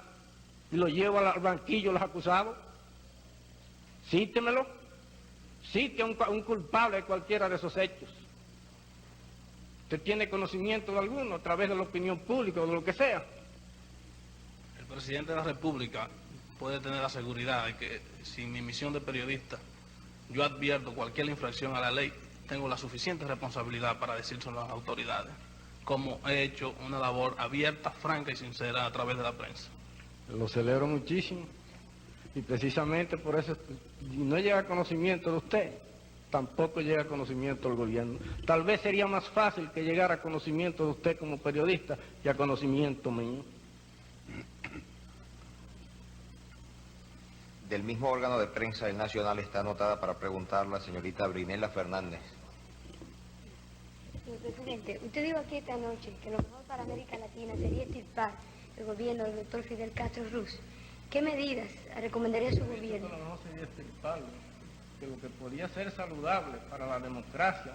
y lo llevo al banquillo los acusados. Cítemelo, cite a un culpable de cualquiera de esos hechos. ¿Usted tiene conocimiento de alguno a través de la opinión pública o de lo que sea? El presidente de la República puede tener la seguridad de que sin mi misión de periodista yo advierto cualquier infracción a la ley, tengo la suficiente responsabilidad para decírselo a las autoridades, como he hecho una labor abierta, franca y sincera a través de la prensa. Lo celebro muchísimo, y precisamente por eso no llega a conocimiento de usted, tampoco llega a conocimiento del gobierno. Tal vez sería más fácil que llegara a conocimiento de usted como periodista que a conocimiento mío. Del mismo órgano de prensa del Nacional está anotada para preguntar la señorita Brinela Fernández. Señor presidente, usted dijo aquí esta noche que lo mejor para América Latina sería extirpar el gobierno del doctor Fidel Castro Ruz. ¿Qué medidas recomendaría a su gobierno? No, no sería extirparlo, que lo que podría ser saludable para la democracia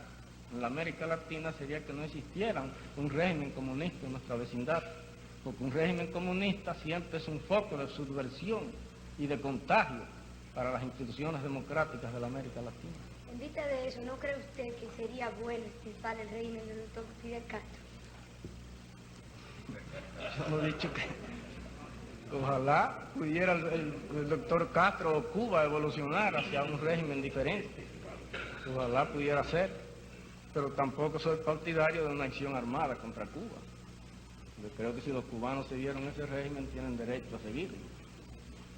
en la América Latina sería que no existiera un régimen comunista en nuestra vecindad, porque un régimen comunista siempre es un foco de subversión y de contagio para las instituciones democráticas de la América Latina. En vista de eso, ¿no cree usted que sería bueno extirpar el régimen del doctor Fidel Castro? Hemos dicho que ojalá pudiera el doctor Castro o Cuba evolucionar hacia un régimen diferente. Ojalá pudiera ser, pero tampoco soy partidario de una acción armada contra Cuba. Yo creo que si los cubanos siguieron ese régimen, tienen derecho a seguirlo.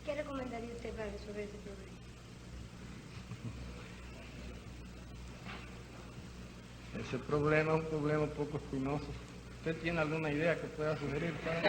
¿Qué recomendaría usted para resolver ese problema? Ese problema es un problema un poco espinoso. ¿Usted tiene alguna idea que pueda sugerir para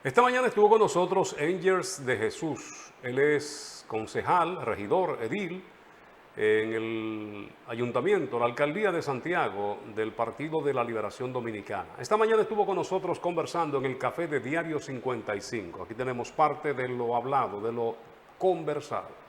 Esta mañana estuvo con nosotros Angels de Jesús. Él es concejal, regidor, edil en el Ayuntamiento, la Alcaldía de Santiago del Partido de la Liberación Dominicana. Esta mañana estuvo con nosotros conversando en el café de Diario 55. Aquí tenemos parte de lo hablado, de lo conversado.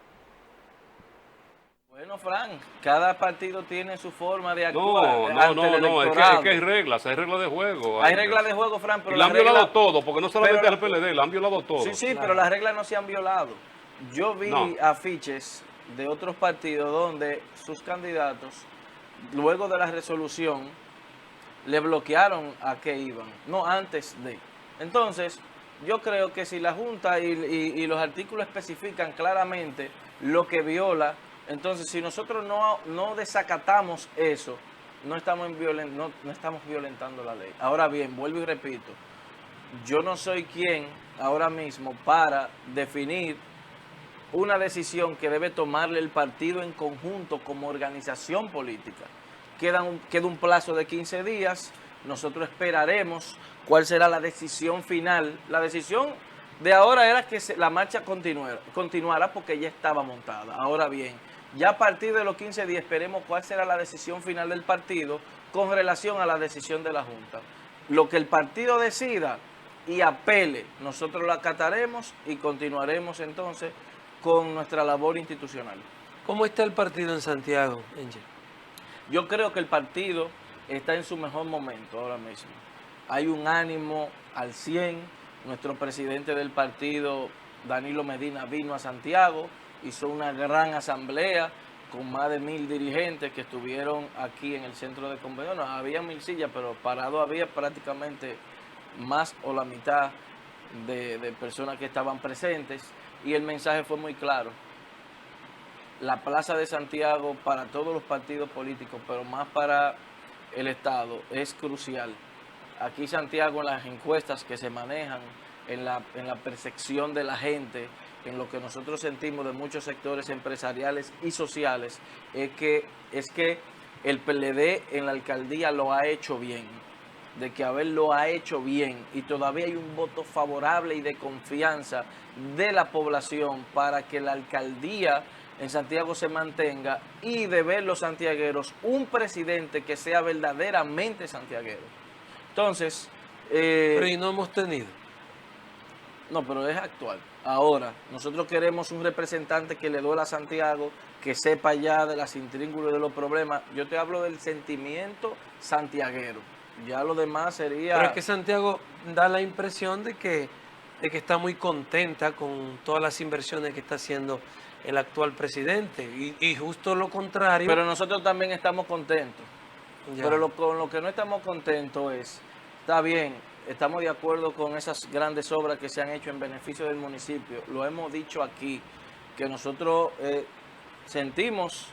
Bueno, Fran, cada partido tiene su forma de actuar. No, es que hay reglas de juego. Hay reglas de juego, Fran, pero y la han violado todo, porque no solamente el PLD, la han violado todo. Sí, claro. Pero las reglas no se han violado. Yo vi afiches de otros partidos donde sus candidatos, luego de la resolución, le bloquearon a qué iban, no antes de. Entonces, yo creo que si la Junta y los artículos especifican claramente lo que viola, entonces si nosotros no desacatamos eso, no estamos violentando la ley. Ahora bien, vuelvo y repito, yo no soy quien ahora mismo para definir una decisión que debe tomarle el partido en conjunto como organización política. Queda un plazo de 15 días, nosotros esperaremos cuál será la decisión final. La decisión de ahora era que la marcha continuara porque ya estaba montada. Ahora bien, ya a partir de los 15 días esperemos cuál será la decisión final del partido con relación a la decisión de la Junta. Lo que el partido decida y apele, nosotros lo acataremos y continuaremos entonces con nuestra labor institucional. ¿Cómo está el partido en Santiago, Angel? Yo creo que el partido está en su mejor momento ahora mismo. Hay un ánimo al 100. Nuestro presidente del partido, Danilo Medina, vino a Santiago, hizo una gran asamblea con más de 1000 dirigentes que estuvieron aquí en el centro de convención. Había 1000 sillas, pero parado había prácticamente más o la mitad de personas que estaban presentes. Y el mensaje fue muy claro. La Plaza de Santiago para todos los partidos políticos, pero más para el Estado, es crucial. Aquí Santiago, en las encuestas que se manejan, en la percepción de la gente, en lo que nosotros sentimos de muchos sectores empresariales y sociales, es que el PLD en la alcaldía lo ha hecho bien, de que Abel lo ha hecho bien, y todavía hay un voto favorable y de confianza de la población para que la alcaldía en Santiago se mantenga, y de ver los santiagueros un presidente que sea verdaderamente santiaguero. Entonces... pero y no hemos tenido. No, pero es actual. Ahora, nosotros queremos un representante que le duela a Santiago, que sepa ya de las intríngulas de los problemas. Yo te hablo del sentimiento santiaguero. Ya lo demás sería... Pero es que Santiago da la impresión de que está muy contenta con todas las inversiones que está haciendo el actual presidente. Y justo lo contrario... Pero nosotros también estamos contentos. Ya. Pero con lo que no estamos contentos es... Está bien, estamos de acuerdo con esas grandes obras que se han hecho en beneficio del municipio. Lo hemos dicho aquí, que nosotros sentimos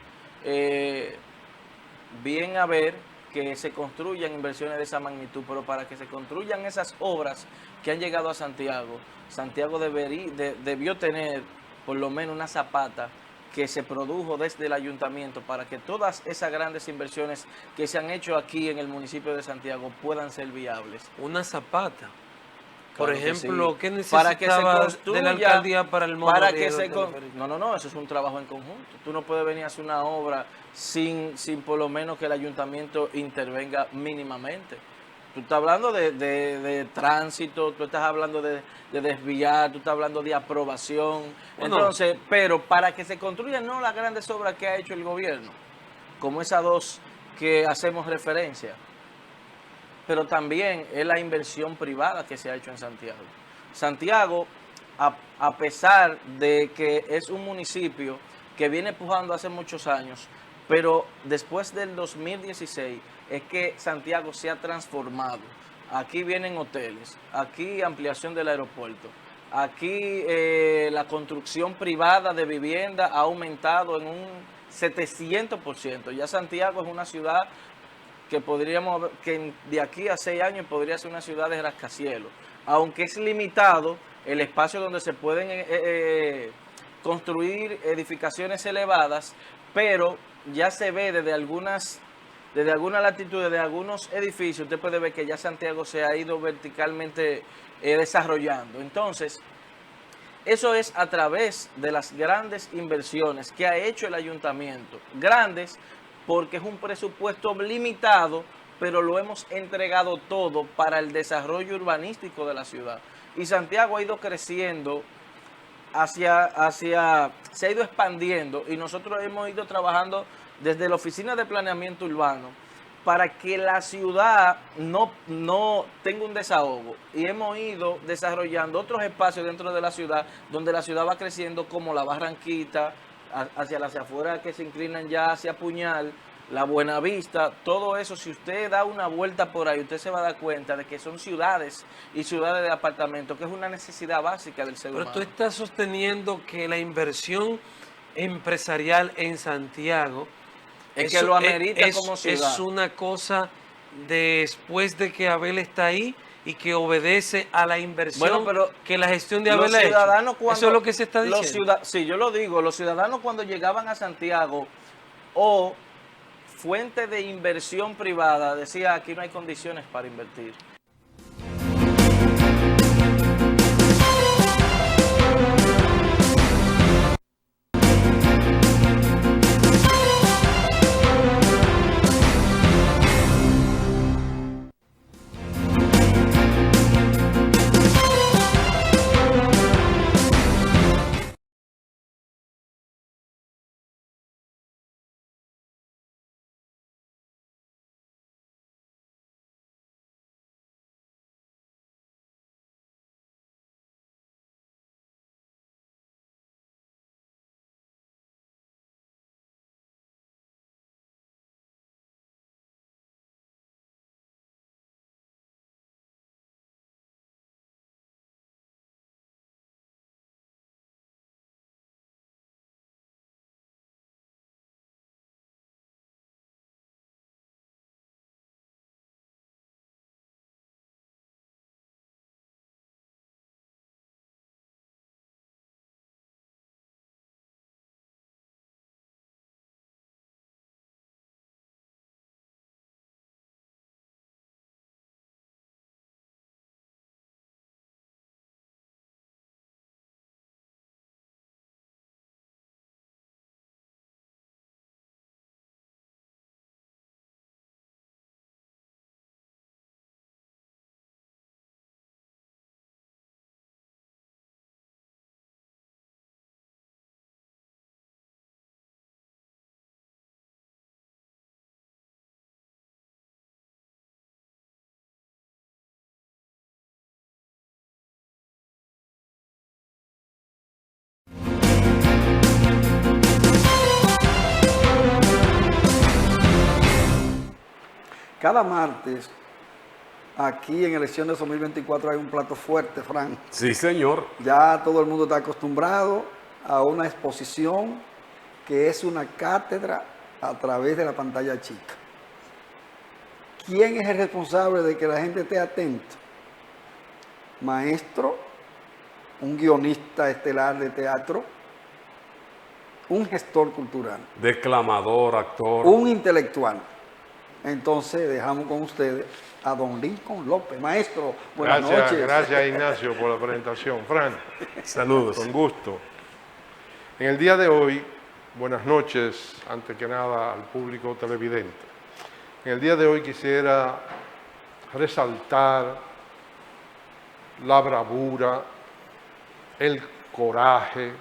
bien a ver que se construyan inversiones de esa magnitud, pero para que se construyan esas obras que han llegado a Santiago, Santiago debió tener por lo menos una zapata que se produjo desde el ayuntamiento para que todas esas grandes inversiones que se han hecho aquí en el municipio de Santiago puedan ser viables. Una zapata. Por Claro ejemplo, que sí. ¿qué necesitaba de la alcaldía para el monorriego? No, eso es un trabajo en conjunto. Tú no puedes venir a hacer una obra sin por lo menos que el ayuntamiento intervenga mínimamente. Tú estás hablando de tránsito, tú estás hablando de desviar, tú estás hablando de aprobación. Bueno, entonces, pero para que se construyan no las grandes obras que ha hecho el gobierno, como esas dos que hacemos referencia, pero también es la inversión privada que se ha hecho en Santiago. Santiago, a pesar de que es un municipio que viene pujando hace muchos años, pero después del 2016 es que Santiago se ha transformado. Aquí vienen hoteles, aquí ampliación del aeropuerto, aquí la construcción privada de vivienda ha aumentado en un 700%. Ya Santiago es una ciudad que de aquí a 6 años podría ser una ciudad de rascacielos, aunque es limitado el espacio donde se pueden construir edificaciones elevadas, pero ya se ve desde algunas desde alguna latitud, desde algunos edificios, usted puede ver que ya Santiago se ha ido verticalmente desarrollando. Entonces, eso es a través de las grandes inversiones que ha hecho el ayuntamiento. Grandes porque es un presupuesto limitado, pero lo hemos entregado todo para el desarrollo urbanístico de la ciudad. Y Santiago ha ido creciendo se ha ido expandiendo y nosotros hemos ido trabajando desde la Oficina de Planeamiento Urbano para que la ciudad no tenga un desahogo, y hemos ido desarrollando otros espacios dentro de la ciudad donde la ciudad va creciendo, como la Barranquita, hacia las afueras que se inclinan ya hacia Puñal, la Buenavista. Todo eso, si usted da una vuelta por ahí, usted se va a dar cuenta de que son ciudades y ciudades de apartamentos, que es una necesidad básica del ser humano. Pero tú estás sosteniendo que la inversión empresarial en Santiago es que lo amerita como ciudad. Es una cosa después de que Abel está ahí y que obedece a la inversión que la gestión de Abel ha hecho. Eso es lo que se está diciendo. Sí, yo lo digo, los ciudadanos cuando llegaban a Santiago o fuente de inversión privada decía, aquí no hay condiciones para invertir. Cada martes, aquí en elecciones 2024 hay un plato fuerte, Fran. Sí, señor. Ya todo el mundo está acostumbrado a una exposición que es una cátedra a través de la pantalla chica. ¿Quién es el responsable de que la gente esté atenta? Maestro, un guionista estelar de teatro, un gestor cultural. Declamador, actor. Un intelectual. Entonces dejamos con ustedes a don Lincoln López. Maestro, buenas noches. Gracias Ignacio por la presentación. Fran, saludos. Con gusto. En el día de hoy, buenas noches, antes que nada al público televidente. En el día de hoy quisiera resaltar la bravura, el coraje,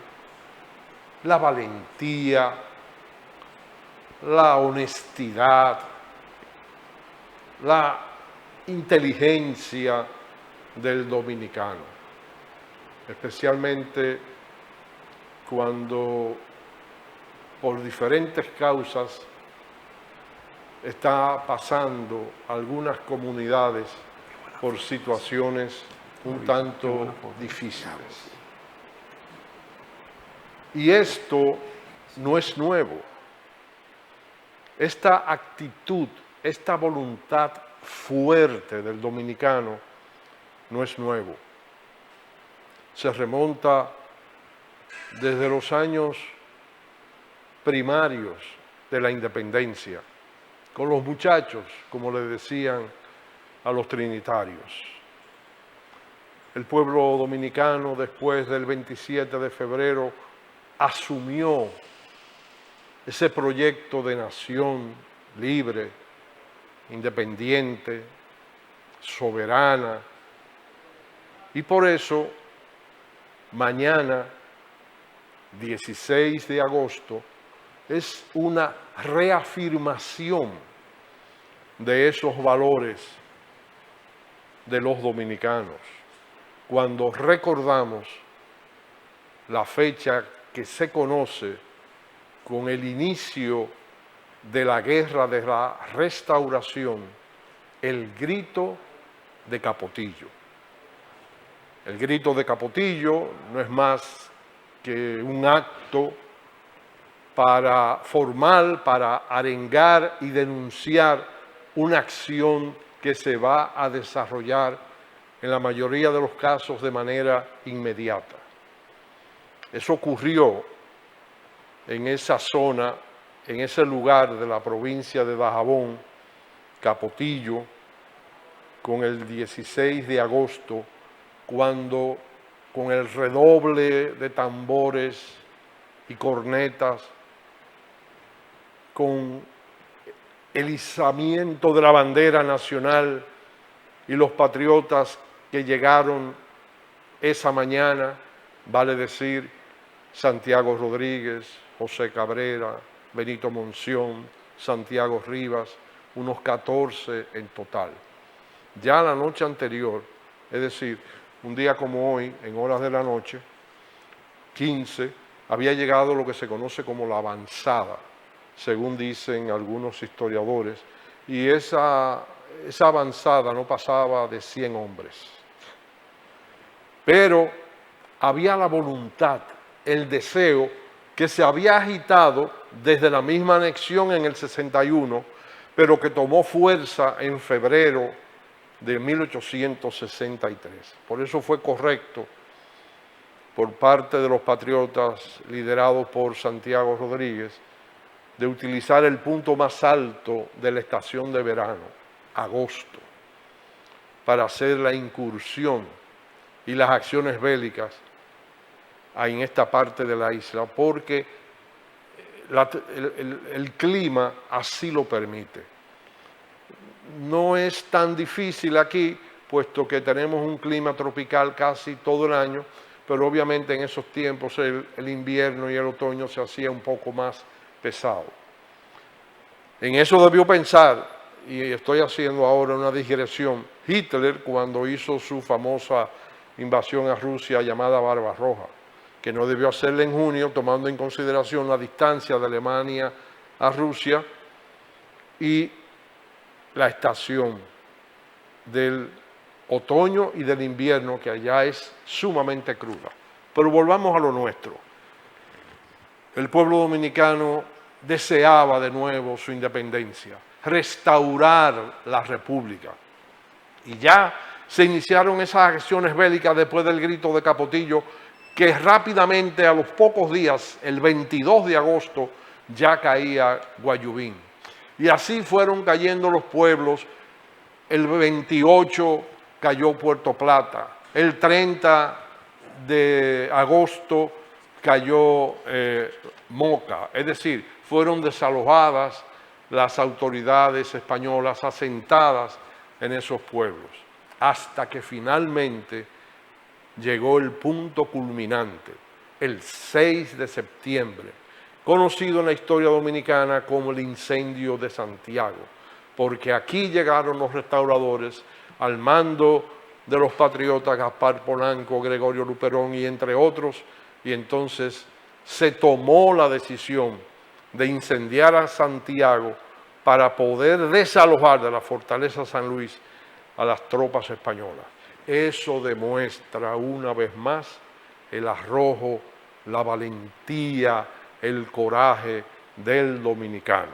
la valentía, la honestidad, la inteligencia del dominicano, especialmente cuando por diferentes causas está pasando algunas comunidades por situaciones un tanto difíciles. Y esto no es nuevo. Esta actitud, esta voluntad fuerte del dominicano no es nuevo. Se remonta desde los años primarios de la independencia, con los muchachos, como le decían a los trinitarios. El pueblo dominicano, después del 27 de febrero, asumió ese proyecto de nación libre, independiente, soberana, y por eso mañana, 16 de agosto, es una reafirmación de esos valores de los dominicanos, cuando recordamos la fecha que se conoce con el inicio de la guerra de la restauración, el grito de Capotillo. El grito de Capotillo no es más que un acto formal para arengar y denunciar una acción que se va a desarrollar en la mayoría de los casos de manera inmediata. Eso ocurrió en esa zona, en ese lugar de la provincia de Dajabón, Capotillo, con el 16 de agosto, cuando con el redoble de tambores y cornetas, con el izamiento de la bandera nacional y los patriotas que llegaron esa mañana, vale decir, Santiago Rodríguez, José Cabrera, Benito Monción, Santiago Rivas, unos 14 en total. Ya la noche anterior, es decir, un día como hoy, en horas de la noche, 15, había llegado lo que se conoce como la avanzada, según dicen algunos historiadores, y esa avanzada no pasaba de 100 hombres. Pero había la voluntad, el deseo, que se había agitado desde la misma anexión en el 61, pero que tomó fuerza en febrero de 1863. Por eso fue correcto por parte de los patriotas liderados por Santiago Rodríguez de utilizar el punto más alto de la estación de verano, agosto, para hacer la incursión y las acciones bélicas en esta parte de la isla, porque el clima así lo permite. No es tan difícil aquí, puesto que tenemos un clima tropical casi todo el año, pero obviamente en esos tiempos el invierno y el otoño se hacía un poco más pesado. En eso debió pensar, y estoy haciendo ahora una digresión, Hitler cuando hizo su famosa invasión a Rusia llamada Barbarroja, que no debió hacerla en junio, tomando en consideración la distancia de Alemania a Rusia y la estación del otoño y del invierno, que allá es sumamente cruda. Pero volvamos a lo nuestro. El pueblo dominicano deseaba de nuevo su independencia, restaurar la república. Y ya se iniciaron esas acciones bélicas después del grito de Capotillo, que rápidamente, a los pocos días, el 22 de agosto, ya caía Guayubín. Y así fueron cayendo los pueblos. El 28 cayó Puerto Plata, el 30 de agosto cayó Moca, es decir, fueron desalojadas las autoridades españolas asentadas en esos pueblos, hasta que finalmente llegó el punto culminante, el 6 de septiembre, conocido en la historia dominicana como el incendio de Santiago, porque aquí llegaron los restauradores al mando de los patriotas Gaspar Polanco, Gregorio Luperón y entre otros, y entonces se tomó la decisión de incendiar a Santiago para poder desalojar de la fortaleza San Luis a las tropas españolas. Eso demuestra una vez más el arrojo, la valentía, el coraje del dominicano.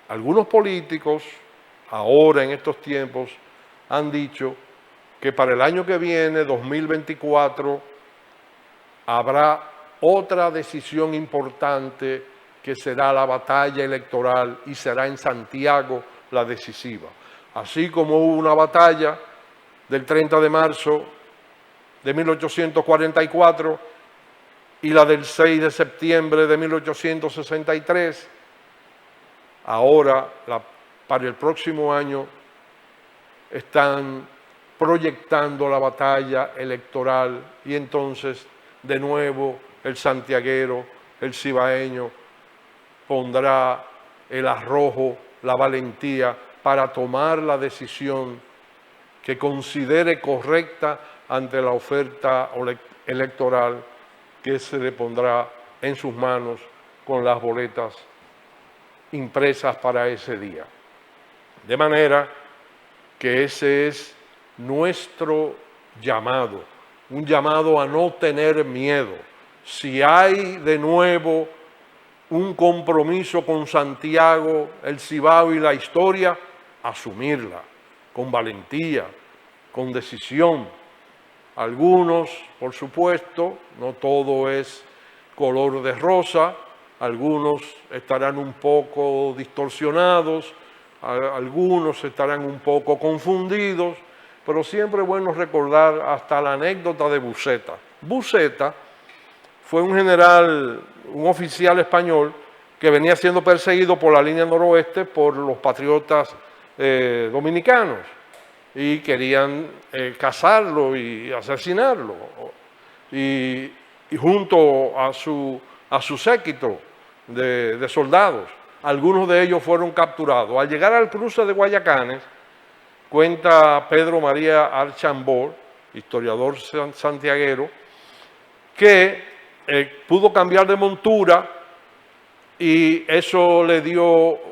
Algunos políticos, ahora en estos tiempos, han dicho que para el año que viene, 2024, habrá otra decisión importante que será la batalla electoral y será en Santiago la decisiva. Así como hubo una batalla del 30 de marzo de 1844 y la del 6 de septiembre de 1863, ahora para el próximo año están proyectando la batalla electoral y entonces de nuevo el santiaguero, el cibaeño, pondrá el arrojo, la valentía para tomar la decisión que considere correcta ante la oferta electoral que se le pondrá en sus manos con las boletas impresas para ese día. De manera que ese es nuestro llamado, un llamado a no tener miedo. Si hay de nuevo un compromiso con Santiago, el Cibao y la historia, asumirla con valentía, con decisión. Algunos, por supuesto, no todo es color de rosa, algunos estarán un poco distorsionados, algunos estarán un poco confundidos, pero siempre es bueno recordar hasta la anécdota de Buseta. Buseta fue un general, un oficial español que venía siendo perseguido por la línea noroeste por los patriotas dominicanos y querían cazarlo y asesinarlo. Y junto a su séquito de soldados, algunos de ellos fueron capturados. Al llegar al cruce de Guayacanes, cuenta Pedro María Archambault, historiador santiaguero, que pudo cambiar de montura y eso le dio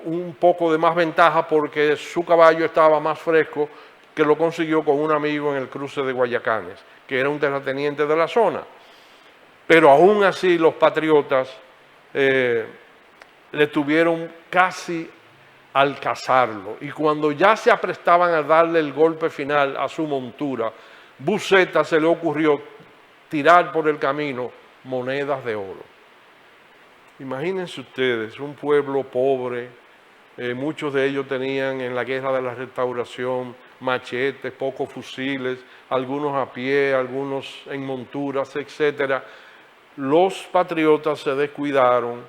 un poco de más ventaja porque su caballo estaba más fresco, que lo consiguió con un amigo en el cruce de Guayacanes, que era un terrateniente de la zona. Pero aún así los patriotas le tuvieron casi al cazarlo. Y cuando ya se aprestaban a darle el golpe final a su montura, Buseta se le ocurrió tirar por el camino monedas de oro. Imagínense ustedes, un pueblo pobre, muchos de ellos tenían en la guerra de la Restauración machetes, pocos fusiles, algunos a pie, algunos en monturas, etc. Los patriotas se descuidaron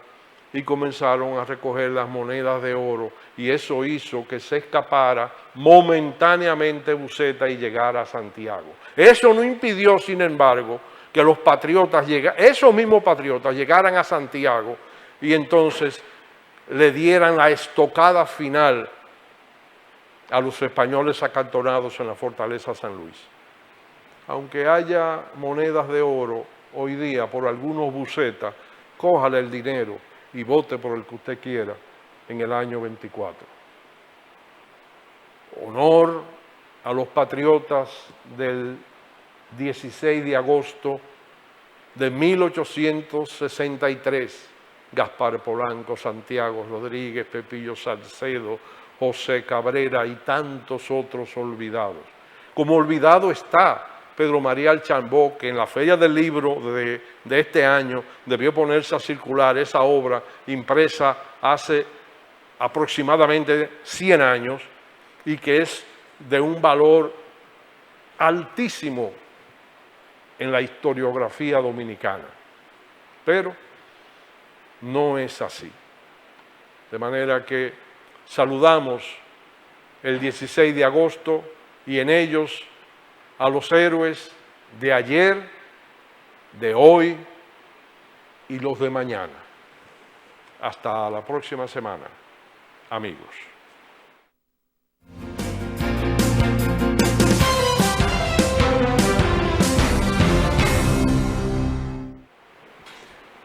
y comenzaron a recoger las monedas de oro y eso hizo que se escapara momentáneamente Buseta y llegara a Santiago. Eso no impidió, sin embargo, que los patriotas esos mismos patriotas llegaran a Santiago y entonces le dieran la estocada final a los españoles acantonados en la fortaleza San Luis. Aunque haya monedas de oro hoy día por algunos Busetas, cójale el dinero y vote por el que usted quiera en el año 24. Honor a los patriotas del 16 de agosto de 1863, Gaspar Polanco, Santiago Rodríguez, Pepillo Salcedo, José Cabrera y tantos otros olvidados. Como olvidado está Pedro María Archambault, que en la Feria del Libro de este año debió ponerse a circular esa obra impresa hace aproximadamente 100 años y que es de un valor altísimo en la historiografía dominicana. Pero no es así. De manera que saludamos el 16 de agosto y en ellos a los héroes de ayer, de hoy y los de mañana. Hasta la próxima semana, amigos.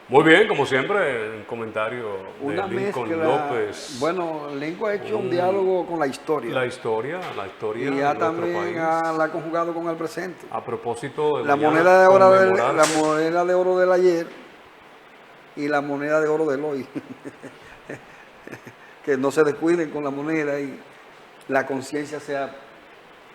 Muy bien, como siempre, un comentario Una de Lincoln mezcla. López. Bueno, Lincoln ha hecho un diálogo con la historia. La historia Y de ya nuestro también país. la ha conjugado con el presente. A propósito de La mañana moneda de oro conmemorarse. la moneda de oro del ayer y la moneda de oro del hoy. Que no se descuiden con la moneda y la conciencia sea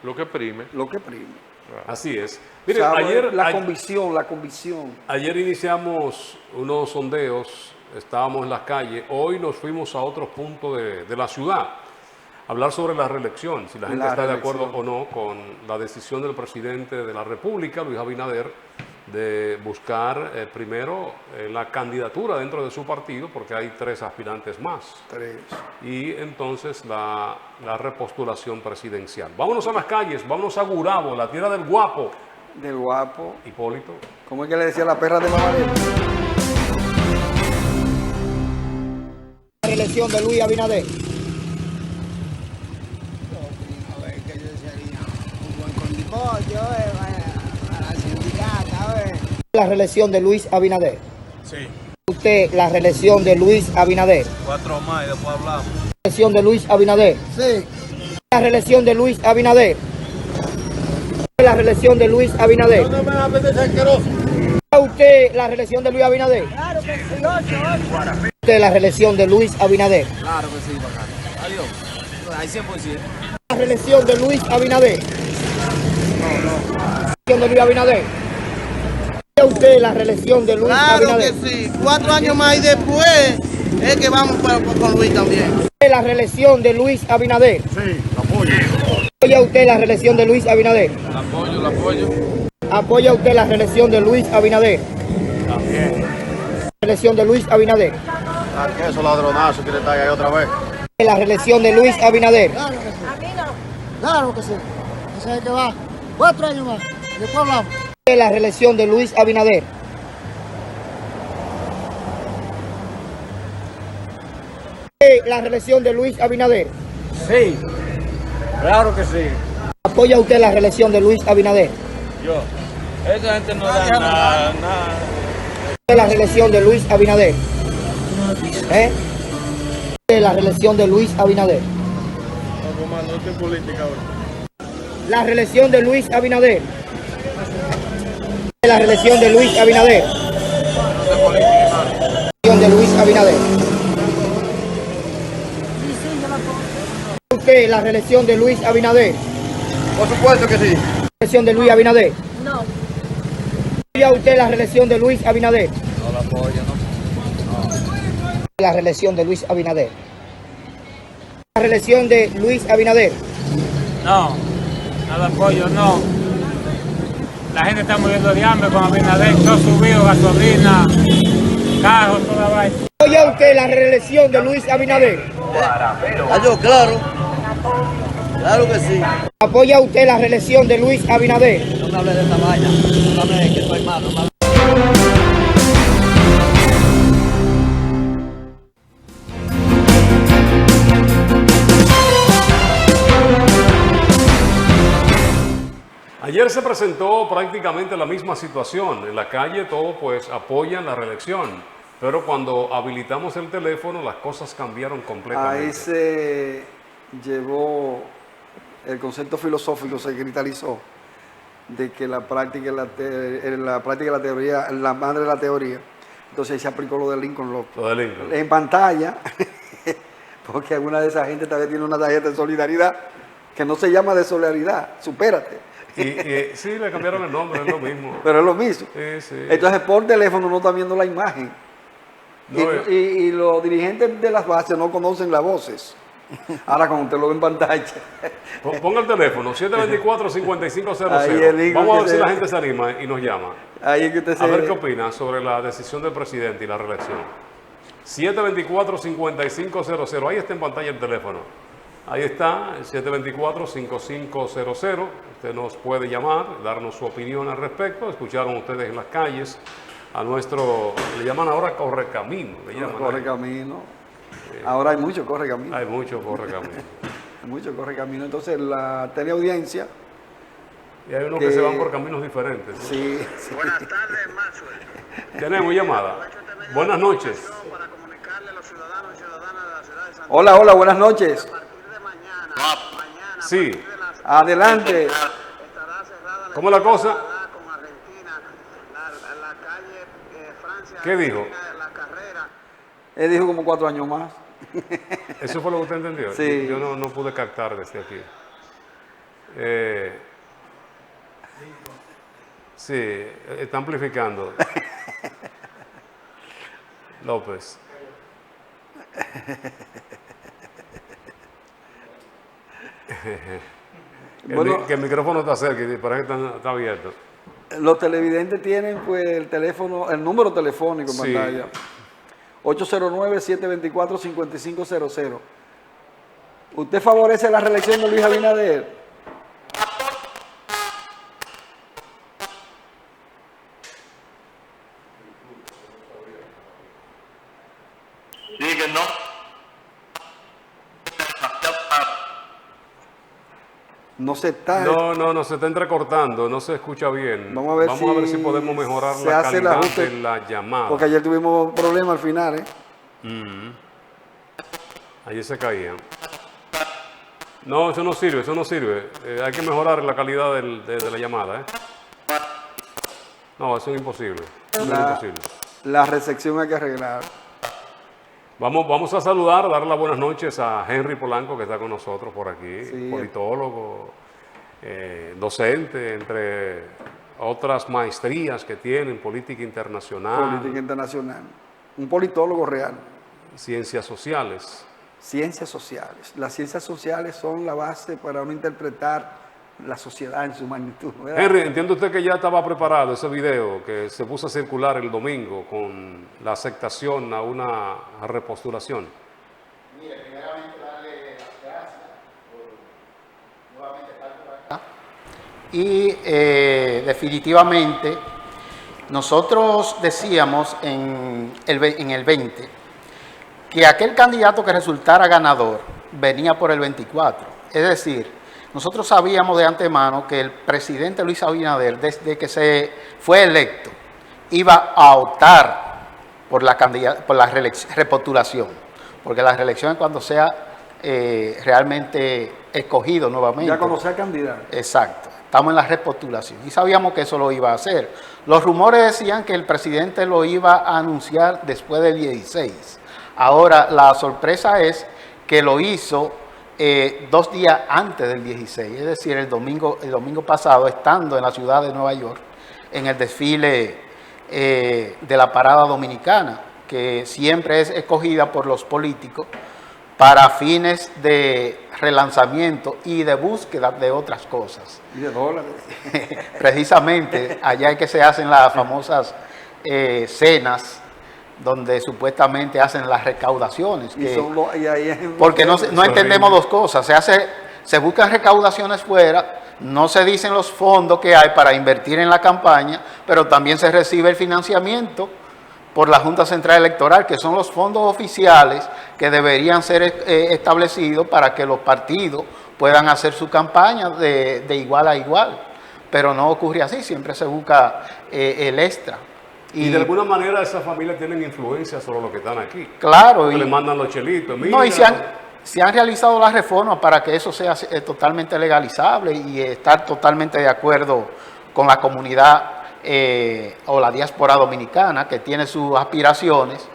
lo que prime. Lo que prime. Así es. Mire, O sea, ayer, la convicción. ayer iniciamos unos sondeos estábamos en las calles. Hoy nos fuimos a otro punto de la ciudad. Hablar sobre la reelección, si la gente está de acuerdo o no con la decisión del presidente de la República, Luis Abinader, de buscar primero la candidatura dentro de su partido, porque hay 3 aspirantes más. 3. Y entonces la repostulación presidencial. Vámonos a las calles, vámonos a Gurabo, la tierra del Guapo. Del Guapo. Hipólito. ¿Cómo es que le decía la perra de Mamaré? La reelección de Luis Abinader. La reelección de Luis Abinader. Sí. Usted, la reelección de Luis Abinader. 4 más y después hablamos. La reelección de Luis Abinader. Sí. La reelección de Luis Abinader. La reelección de Luis Abinader. No me apetece asqueroso. Usted, la reelección de Luis Abinader. Claro que sí, 8. Usted, la reelección de Luis Abinader. Claro que sí, bacán. Adiós. Hay 100%. La reelección de Luis Abinader. La reelección de Luis Abinader. Usted, la reelección de Luis Abinader. Claro que sí. 4 años más y después es que vamos con Luis también. La reelección de Luis Abinader. Sí, lo apoyo. ¿Apoya usted la reelección de Luis Abinader? Lo apoyo. ¿Apoya usted la reelección de Luis Abinader? También. Reelección de Luis Abinader. ¿A qué esos ladronazos quieren estar ahí otra vez? La reelección de Luis Abinader. Claro que sí. Claro que sí. Ese es el que va. 4 años más. Después hablamos. La reelección de Luis Abinader. La reelección de Luis Abinader. Sí. Claro que sí. ¿Apoya usted la reelección de Luis Abinader? Yo. Esa gente no da nada. La reelección de Luis Abinader. La reelección de Luis Abinader. No estoy política ahora. La reelección de Luis Abinader. La reelección de Luis Abinader. La reelección de Luis Abinader. ¿Usted la reelección de Luis Abinader? Por supuesto que sí. ¿La reelección de Luis Abinader? No. ¿Apoya usted la reelección de Luis Abinader? No la apoyo, no. La reelección de Luis Abinader. La reelección de Luis Abinader. No la apoyo, no. La gente está muriendo de hambre con Abinader, todo subido, gasolina, carros, toda vaina. ¿Apoya usted la reelección de Luis Abinader? Claro. Claro que sí. ¿Apoya usted la reelección de Luis Abinader? No me hable de esta vaina. No me que estoy mal. Ayer se presentó prácticamente la misma situación. En la calle todos pues apoyan la reelección, pero cuando habilitamos el teléfono las cosas cambiaron completamente. Ahí se llevó el concepto filosófico, se cristalizó de que la práctica es la teoría, la madre de la teoría. Entonces ahí se aplicó lo de Lincoln López. Lo de Lincoln. En pantalla, porque alguna de esa gente todavía tiene una tarjeta de solidaridad que no se llama de solidaridad, supérate. Y sí, le cambiaron el nombre, es lo mismo. Pero es lo mismo. Sí. Entonces por teléfono no están viendo la imagen. No, y los dirigentes de las bases no conocen las voces. Ahora cuando usted lo ve en pantalla. Ponga el teléfono, 724-5500. Ahí Vamos a ver si la gente se anima y nos llama. Ahí es que usted a ver qué opina sobre la decisión del presidente y la reelección. 724-5500. Ahí está en pantalla el teléfono. Ahí está, el 724-5500. Usted nos puede llamar, darnos su opinión al respecto. Escucharon ustedes en las calles a nuestro, le llaman ahora Correcamino. Correcamino. Ahora hay mucho Correcamino. Hay mucho Correcamino. Hay mucho Correcamino. Entonces la teleaudiencia. Y hay unos que se van por caminos diferentes. Sí. Buenas tardes, Maxwell. Tenemos llamada. Buenas noches. Para comunicarle a los ciudadanos y ciudadanas de la ciudad de Santiago. Hola, buenas noches. Sí. Adelante. ¿Cómo es la cosa? ¿Qué dijo? Él dijo como 4 años más. ¿Eso fue lo que usted entendió? Sí. Yo no pude captar desde aquí. Sí, está amplificando. López. Bueno, que el micrófono está cerca y parece que está abierto. Los televidentes tienen pues el teléfono, el número telefónico en Sí. pantalla. 809-724-5500. ¿Usted favorece la reelección de Luis Abinader? Sí, que no. No se está... No, se está entrecortando, no se escucha bien. Vamos a ver si podemos mejorar se la hace el calidad ajuste, de la llamada. porque ayer tuvimos problemas al final, ¿eh? Ayer se caían. No, eso no sirve. Hay que mejorar la calidad de la llamada, ¿eh? No, eso es imposible. La recepción hay que arreglar. Vamos a saludar, dar las buenas noches a Henry Polanco, que está con nosotros por aquí, Sí. politólogo, docente, entre otras maestrías que tiene en política internacional. Política internacional. Un politólogo real. Ciencias sociales. Ciencias sociales. Las ciencias sociales son la base para uno interpretar la sociedad en su magnitud, ¿verdad? Henry, ¿entiende usted que ya estaba preparado ese video que se puso a circular el domingo con la aceptación a una repostulación? Mire, primeramente darle las gracias por nuevamente estar por acá. Y definitivamente nosotros decíamos en el 20 que aquel candidato que resultara ganador venía por el 24. Es decir, nosotros sabíamos de antemano que el presidente Luis Abinader, desde que se fue electo, iba a optar por la repostulación, porque la reelección es cuando sea realmente escogido nuevamente. Ya cuando sea candidato. Exacto, estamos en la repostulación y sabíamos que eso lo iba a hacer. Los rumores decían que el presidente lo iba a anunciar después del 16. Ahora, la sorpresa es que lo hizo 2 días antes del 16, es decir, el domingo pasado, estando en la ciudad de Nueva York, en el desfile de la parada dominicana, que siempre es escogida por los políticos para fines de relanzamiento y de búsqueda de otras cosas. Y de dólares. Precisamente, allá es que se hacen las famosas cenas, donde supuestamente hacen las recaudaciones. Porque no entendemos dos cosas. Se buscan recaudaciones fuera, no se dicen los fondos que hay para invertir en la campaña, pero también se recibe el financiamiento por la Junta Central Electoral, que son los fondos oficiales que deberían ser establecidos para que los partidos puedan hacer su campaña de igual a igual. Pero no ocurre así, siempre se busca el extra. Y de alguna manera esas familias tienen influencia sobre los que están aquí. Claro. Le mandan los chelitos. Mira. No, y se han realizado las reformas para que eso sea totalmente legalizable y estar totalmente de acuerdo con la comunidad o la diáspora dominicana, que tiene sus aspiraciones,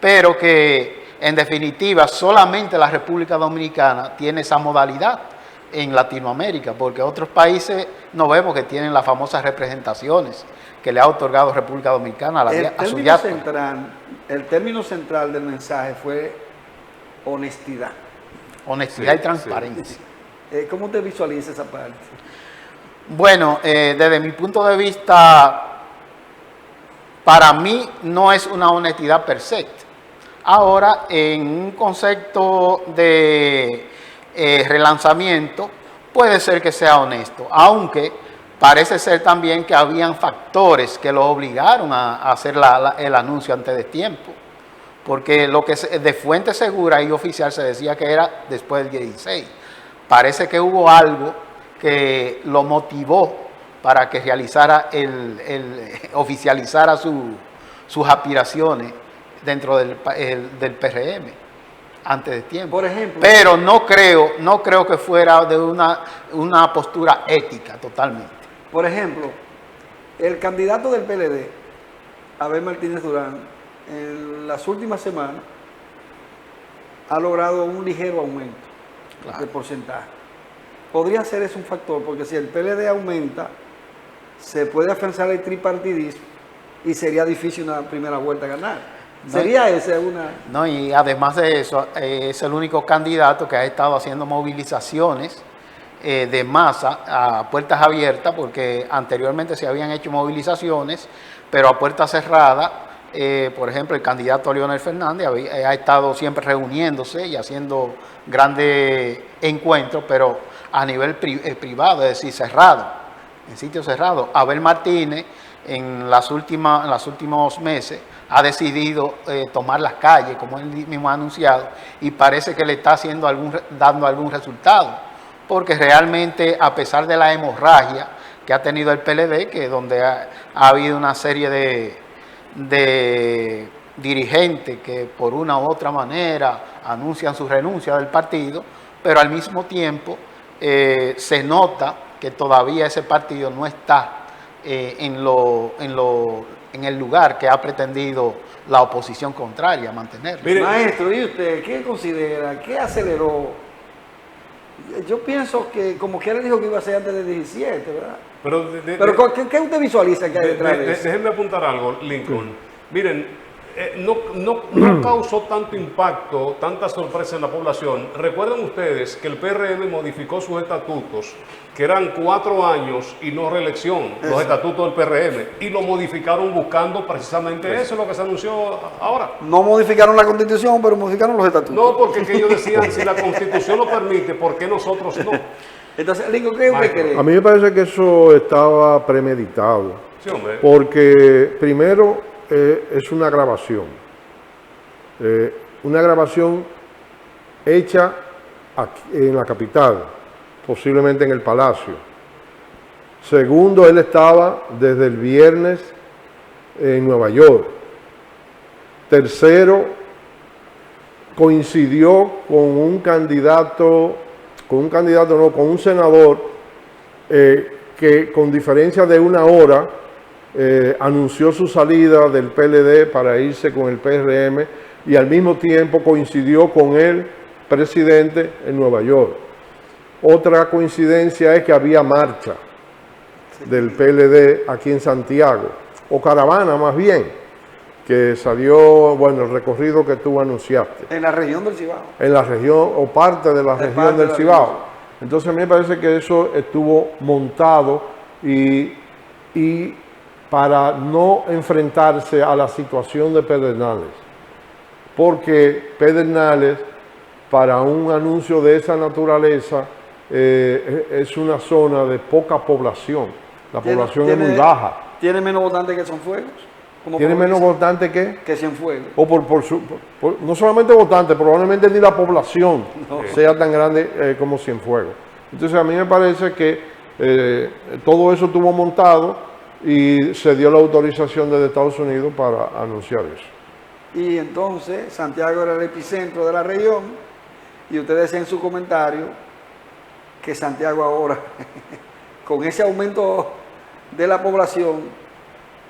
pero que en definitiva solamente la República Dominicana tiene esa modalidad en Latinoamérica, porque otros países no vemos que tienen las famosas representaciones que le ha otorgado República Dominicana a su diáspora. El término central del mensaje fue honestidad. Honestidad y transparencia. Sí. ¿Cómo te visualiza esa parte? Bueno, desde mi punto de vista, para mí no es una honestidad per se. Ahora, en un concepto de relanzamiento, puede ser que sea honesto, aunque parece ser también que habían factores que lo obligaron a hacer el anuncio antes de tiempo, porque lo que de fuente segura y oficial se decía que era después del 16. Parece que hubo algo que lo motivó para que realizara oficializara sus aspiraciones dentro del PRM antes de tiempo. Por ejemplo, pero no creo que fuera de una postura ética totalmente. Por ejemplo, el candidato del PLD, Abel Martínez Durán, en las últimas semanas ha logrado un ligero aumento de porcentaje. Podría ser ese un factor, porque si el PLD aumenta, se puede afianzar el tripartidismo y sería difícil una primera vuelta ganar. Sería ese una... No, y además de eso, es el único candidato que ha estado haciendo movilizaciones de masa a puertas abiertas, porque anteriormente se habían hecho movilizaciones, pero a puertas cerradas. Por ejemplo, el candidato Leonel Fernández ha estado siempre reuniéndose y haciendo grandes encuentros, pero a nivel privado, es decir, cerrado, en sitios cerrados. Abel Martínez, en los últimos meses, ha decidido tomar las calles, como él mismo ha anunciado, y parece que le está dando algún resultado. Porque realmente, a pesar de la hemorragia que ha tenido el PLD, que donde ha habido una serie de dirigentes que por una u otra manera anuncian su renuncia del partido, pero al mismo tiempo se nota que todavía ese partido no está en el lugar que ha pretendido la oposición contraria mantenerlo. Mire, maestro, ¿y usted qué considera? ¿Qué aceleró? Yo pienso que, como que él dijo que iba a ser antes del 17, ¿verdad? Pero ¿qué usted visualiza que hay detrás de eso? Déjenme apuntar algo, Lincoln. Miren, no causó tanto impacto, tanta sorpresa en la población. Recuerden ustedes que el PRM modificó sus estatutos, que eran 4 años y no reelección, los estatutos del PRM, y lo modificaron buscando precisamente eso, lo que se anunció ahora. No modificaron la Constitución, pero modificaron los estatutos. No, porque que ellos decían, si la Constitución lo permite, ¿por qué nosotros no? Entonces, Lincoln, ¿qué usted cree? A mí me parece que eso estaba premeditado. Sí, hombre. Porque primero es una grabación. Una grabación hecha aquí, en la capital, posiblemente en el Palacio. Segundo, él estaba desde el viernes en Nueva York. Tercero, coincidió con un senador que con diferencia de 1 hora anunció su salida del PLD para irse con el PRM y al mismo tiempo coincidió con el presidente en Nueva York. Otra coincidencia es que había marcha del PLD aquí en Santiago, o caravana más bien, que salió, bueno, el recorrido que tú anunciaste. En la región del Cibao. En la región, o parte de la región del Cibao. Entonces a mí me parece que eso estuvo montado y para no enfrentarse a la situación de Pedernales. Porque Pedernales, para un anuncio de esa naturaleza, es una zona de poca población. La población es muy baja. ¿Tiene menos votantes que Cienfuegos? ¿Tiene menos votantes que Cienfuegos? O no solamente votantes, probablemente ni la población sea tan grande como Cienfuegos. Entonces a mí me parece que todo eso estuvo montado y se dio la autorización desde Estados Unidos para anunciar eso. Y entonces Santiago era el epicentro de la región y usted decía en su comentario que Santiago ahora, con ese aumento de la población,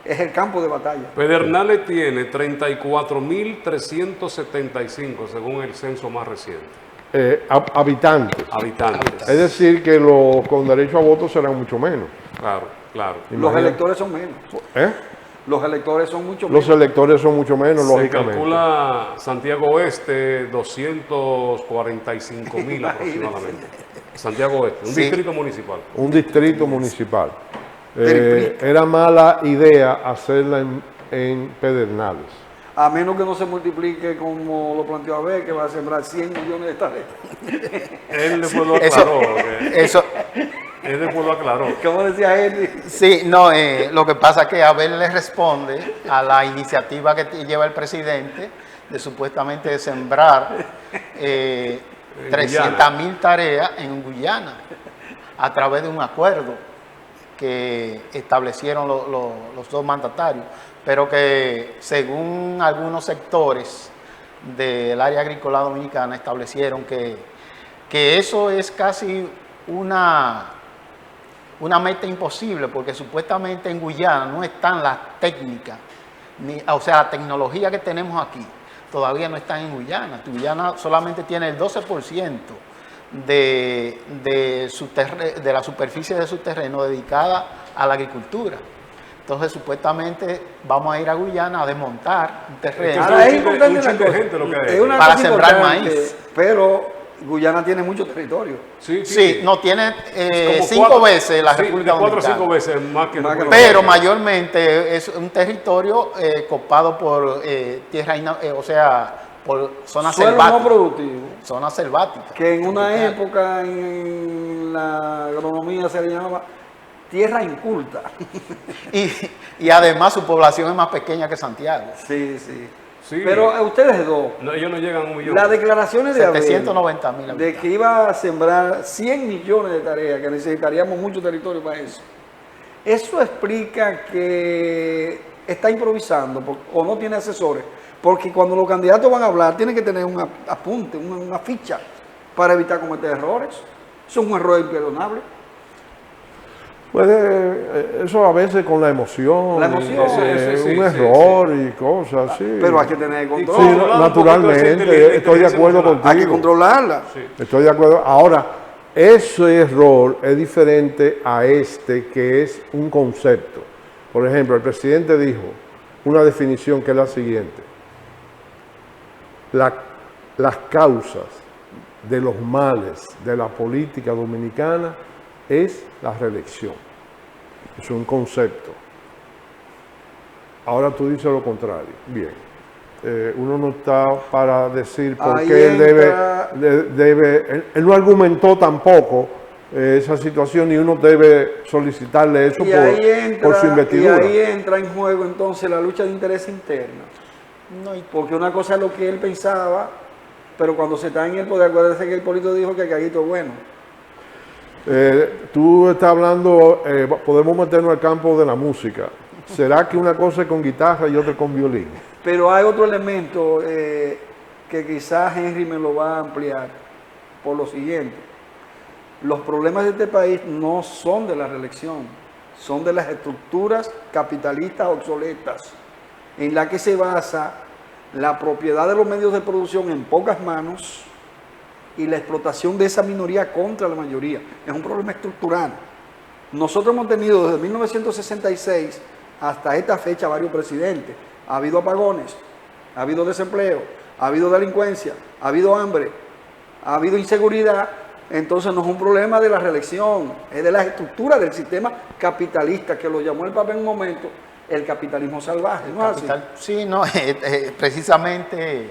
es el campo de batalla. Pedernales tiene 34.375 según el censo más reciente. Habitantes. Habitantes. Es decir, que los con derecho a voto serán mucho menos. Claro, claro. Los electores son menos. Los electores son mucho menos. Los electores son mucho menos, lógicamente. Se calcula Santiago Oeste 245.000 aproximadamente. Santiago Oeste, un distrito municipal. Un distrito municipal. Era mala idea hacerla en Pedernales. A menos que no se multiplique como lo planteó Abel, que va a sembrar 100 millones de hectáreas. Él después lo aclaró. Él después lo aclaró. ¿Cómo decía Henry? Sí, no, lo que pasa es que Abel le responde a la iniciativa que lleva el presidente de supuestamente sembrar 300.000 tareas en Guyana a través de un acuerdo que establecieron los dos mandatarios, pero que según algunos sectores del área agrícola dominicana establecieron que eso es casi una meta imposible, porque supuestamente en Guyana no están las técnicas, o sea, la tecnología que tenemos aquí todavía no está en Guyana. Guyana solamente tiene el 12% de la superficie de su terreno dedicada a la agricultura. Entonces, supuestamente, vamos a ir a Guyana a desmontar un terreno para sembrar maíz. Pero Guyana tiene mucho territorio. Sí, no tiene 5 veces la República Dominicana. 4 o 5 veces más que República Pero mayormente es un territorio copado por tierra, o sea, por zonas selváticas. No productivo. Zonas selváticas. Que en una época en la agronomía se le llamaba tierra inculta. y además su población es más pequeña que Santiago. Sí. Pero a ustedes dos, ellos no llegan a 1 millón. Las declaraciones de 790.000 de que iba a sembrar 100 millones de tareas, que necesitaríamos mucho territorio para eso. Eso explica que está improvisando o no tiene asesores, porque cuando los candidatos van a hablar tienen que tener un apunte, una ficha para evitar cometer errores. Eso es un error imperdonable. Eso a veces con la emoción, un error y cosas así. Pero hay que tener control. Sí, naturalmente, estoy de acuerdo contigo. Hay que controlarla. Estoy de acuerdo. Ahora, ese error es diferente a este, que es un concepto. Por ejemplo, el presidente dijo una definición que es la siguiente: las causas de los males de la política dominicana es la reelección. Es un concepto. Ahora tú dices lo contrario. Bien. Uno no está para decir por qué él debe... Él no argumentó tampoco esa situación y uno debe solicitarle eso por su investidura. Y ahí entra en juego entonces la lucha de interés interno. Porque una cosa es lo que él pensaba, pero cuando se está en el poder, acuérdese que el político dijo que Caguito es bueno. Tú estás hablando, podemos meternos al campo de la música. ¿Será que una cosa es con guitarra y otra con violín? Pero hay otro elemento que quizás Henry me lo va a ampliar por lo siguiente. Los problemas de este país no son de la reelección, son de las estructuras capitalistas obsoletas en la que se basa la propiedad de los medios de producción en pocas manos y la explotación de esa minoría contra la mayoría. Es un problema estructural. Nosotros hemos tenido desde 1966 hasta esta fecha varios presidentes. Ha habido apagones, ha habido desempleo, ha habido delincuencia, ha habido hambre, ha habido inseguridad. Entonces no es un problema de la reelección, es de la estructura del sistema capitalista, que lo llamó el Papa en un momento el capitalismo salvaje. ¿No es así? Sí, no, precisamente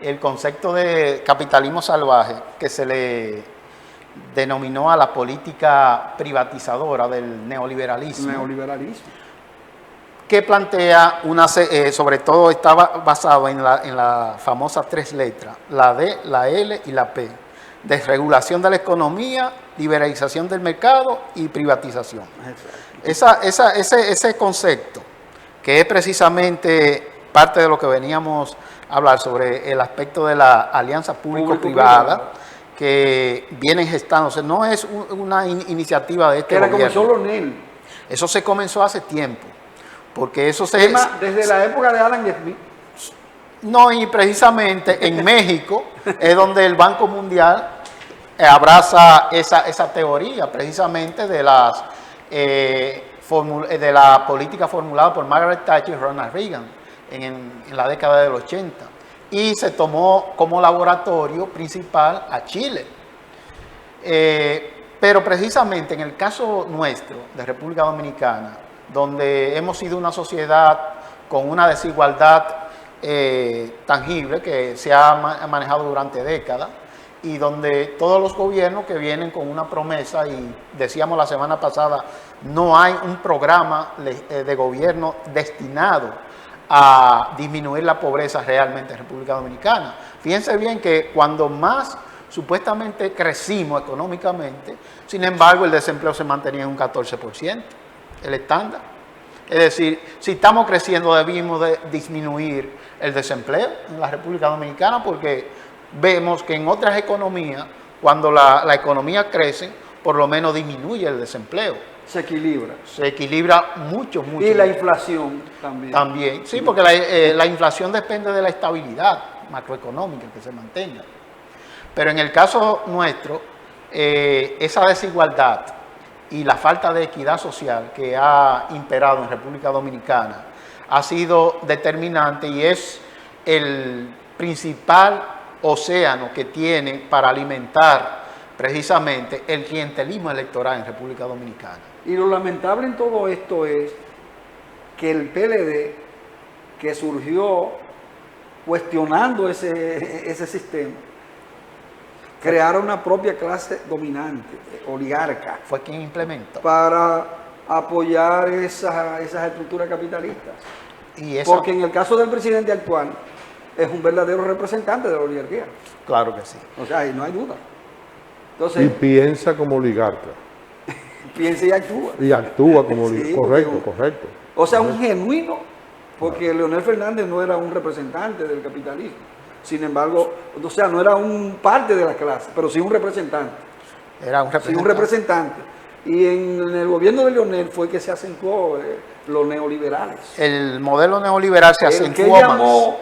el concepto de capitalismo salvaje que se le denominó a la política privatizadora del neoliberalismo. Que plantea sobre todo estaba basado en la famosa 3 letras, la D, la L y la P: desregulación de la economía, liberalización del mercado y privatización. Ese concepto, que es precisamente parte de lo que veníamos a hablar sobre el aspecto de la alianza público-privada, que viene gestándose, no es una iniciativa de este gobierno. Comenzó Lonel. Eso se comenzó hace tiempo, porque eso desde la época de Adam Smith. No, y precisamente en México es donde el Banco Mundial abraza esa teoría, precisamente de la política formulada por Margaret Thatcher y Ronald Reagan en la década del 80. Y se tomó como laboratorio principal a Chile. Pero precisamente en el caso nuestro, de República Dominicana, donde hemos sido una sociedad con una desigualdad tangible que se ha manejado durante décadas, y donde todos los gobiernos que vienen con una promesa, y decíamos la semana pasada, no hay un programa de gobierno destinado a disminuir la pobreza realmente en República Dominicana. Fíjense bien que cuando más supuestamente crecimos económicamente, sin embargo el desempleo se mantenía en un 14%, el estándar. Es decir, si estamos creciendo debimos de disminuir el desempleo en la República Dominicana, porque vemos que en otras economías, cuando la economía crece, por lo menos disminuye el desempleo. Se equilibra. Se equilibra mucho. Y la inflación también. También, sí, porque la inflación depende de la estabilidad macroeconómica que se mantenga. Pero en el caso nuestro, esa desigualdad y la falta de equidad social que ha imperado en República Dominicana ha sido determinante y es el principal océano que tiene para alimentar precisamente el clientelismo electoral en República Dominicana. Y lo lamentable en todo esto es que el PLD, que surgió cuestionando ese sistema, crearon una propia clase dominante, oligarca. Fue quien implementó. Para apoyar esas estructuras capitalistas. Y eso, porque en el caso del presidente actual, es un verdadero representante de la oligarquía. Claro que sí. O sea, ahí no hay duda. Entonces, y piensa como oligarca. Piensa y actúa. Y actúa como oligarca. Sí, correcto, correcto. O sea, un genuino, porque Leonel Fernández no era un representante del capitalismo. Sin embargo, o sea, no era un parte de la clase, pero sí un representante. Era un representante. Sí, un representante. Y en el gobierno de Leonel fue que se acentuó los neoliberales. El modelo neoliberal se acentuó que llamó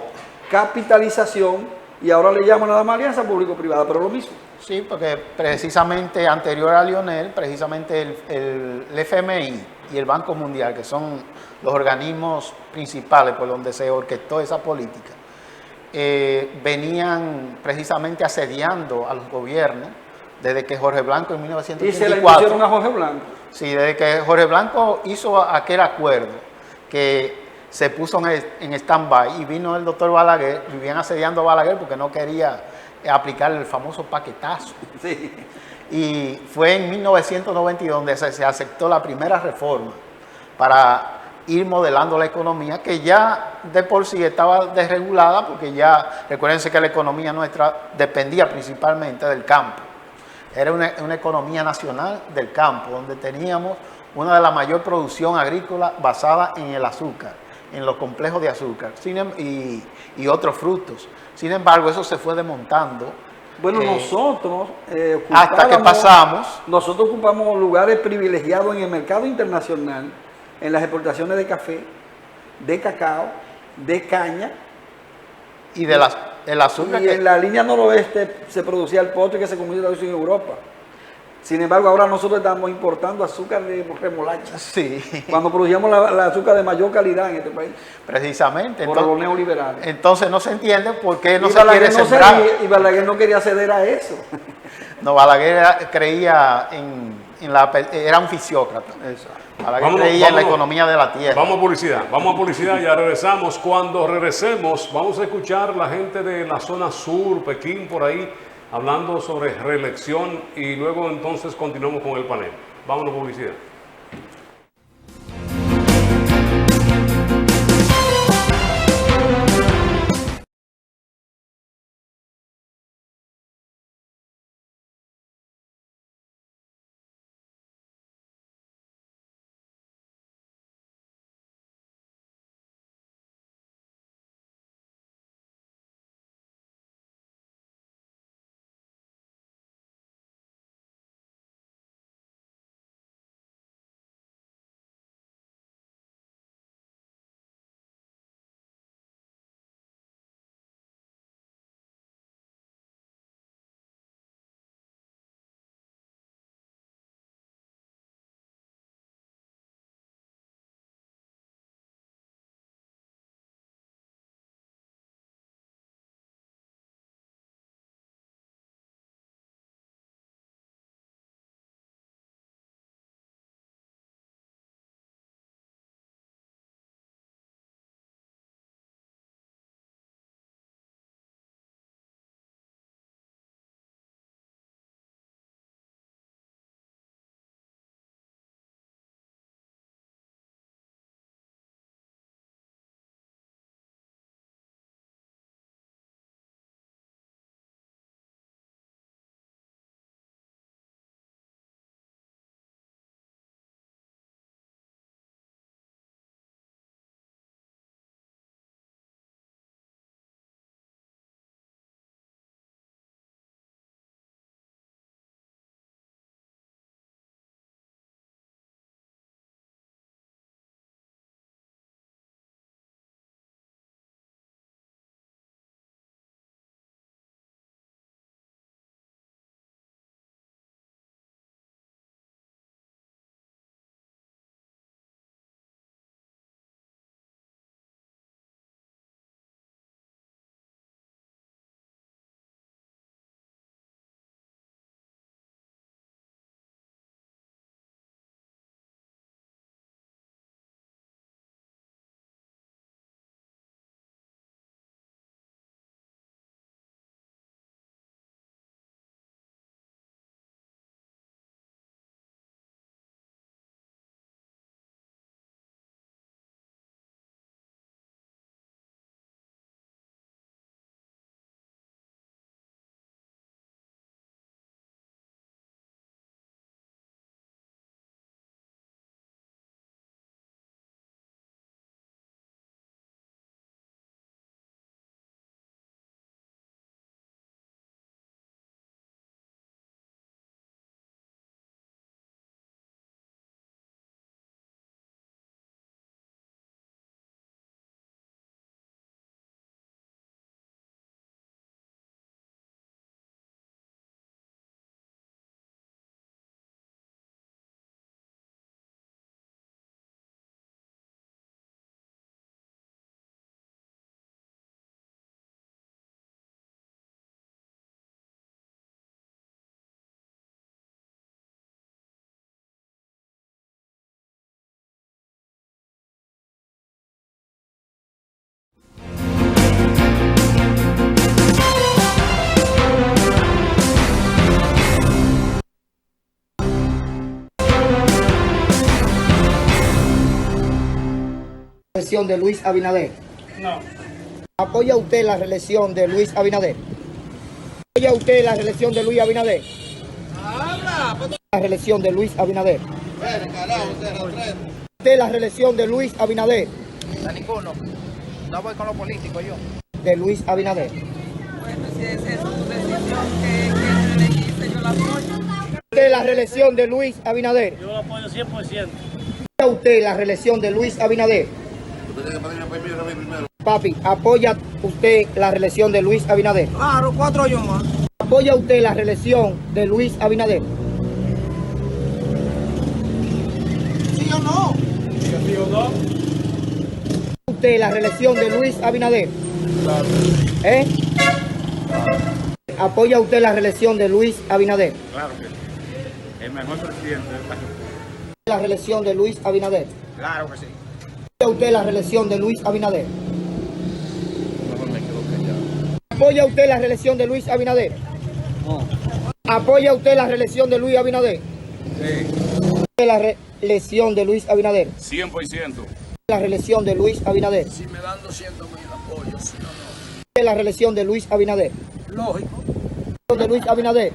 capitalización y ahora le llaman nada más alianza público-privada, pero lo mismo. Sí, porque precisamente anterior a Leonel, precisamente el FMI y el Banco Mundial, que son los organismos principales por donde se orquestó esa política, venían precisamente asediando a los gobiernos desde que Jorge Blanco en 1984... Y se le impusieron a Jorge Blanco. Sí, desde que Jorge Blanco hizo aquel acuerdo que se puso en stand-by y vino el doctor Balaguer, vivían asediando a Balaguer porque no quería aplicar el famoso paquetazo. Sí. Y fue en 1992 donde se aceptó la primera reforma para ir modelando la economía, que ya de por sí estaba desregulada, porque ya, recuérdense que la economía nuestra dependía principalmente del campo. Era una economía nacional del campo, donde teníamos una de la mayor producción agrícola basada en el azúcar, en los complejos de azúcar y otros frutos. Sin embargo, eso se fue desmontando. Bueno, nosotros hasta que pasamos. Nosotros ocupamos lugares privilegiados en el mercado internacional, en las exportaciones de café, de cacao, de caña. Y de el azúcar. Y en la línea noroeste se producía el postre que se comercializa en Europa. Sin embargo, ahora nosotros estamos importando azúcar de remolacha. Sí. Cuando producíamos la azúcar de mayor calidad en este país. Precisamente. Por los neoliberales. Entonces no se entiende por qué no se quiere sembrar. Y Balaguer no quería ceder a eso. No, Balaguer creía era un fisiócrata. Balaguer creía en la economía de la tierra. Vamos a publicidad, ya regresamos. Cuando regresemos, vamos a escuchar la gente de la zona sur, Pekín, por ahí, hablando sobre reelección y luego entonces continuamos con el panel. Vámonos a publicidad. reelección de Luis Abinader? No. ¿Apoya usted la reelección de Luis Abinader? ¿Apoya usted la reelección de Luis Abinader? La reelección de Luis Abinader. ¿Usted la reelección de Luis Abinader? A ninguno. No voy con los políticos yo. De Luis Abinader. Bueno, si esa es su decisión que reelegirse, yo la apoyo. ¿Usted la reelección de Luis Abinader? Yo lo apoyo 100%. ¿Apoya usted la reelección de Luis Abinader? Papi, ¿apoya usted la reelección de Luis Abinader? Claro, 4 años más. ¿Apoya usted la reelección de Luis Abinader? ¿Sí o no? ¿Sí o no? ¿Usted la reelección de Luis Abinader? Claro. ¿Eh? ¿Apoya usted la reelección de Luis Abinader? Claro que sí. El mejor presidente del país. ¿La reelección de Luis Abinader? Claro que sí. ¿Apoya usted la reelección de Luis Abinader? Mejor me quedo callado. ¿Apoya usted la reelección de Luis Abinader? No. ¿Apoya usted la reelección de Luis Abinader? Sí. ¿La reelección de Luis Abinader? 100%. ¿La reelección de Luis Abinader? Si me dan 200 mil apoyos, si no, no. ¿La reelección de Luis Abinader? Lógico. ¿De Luis Abinader?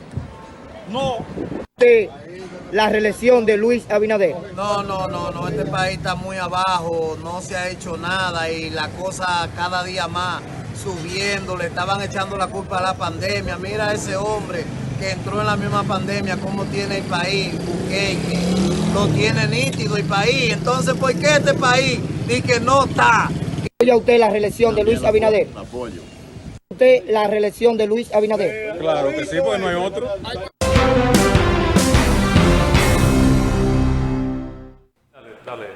No. ¿De la reelección de Luis Abinader? No, este país está muy abajo, no se ha hecho nada y la cosa cada día más subiendo, le estaban echando la culpa a la pandemia. Mira a ese hombre que entró en la misma pandemia, cómo tiene el país, Bukele, lo tiene nítido el país. Entonces, ¿por qué este país dice que no está? ¿Apoya usted la reelección de Luis Abinader? Apoyo. ¿Usted la reelección de Luis Abinader? Claro que sí, porque no hay otro. Dale.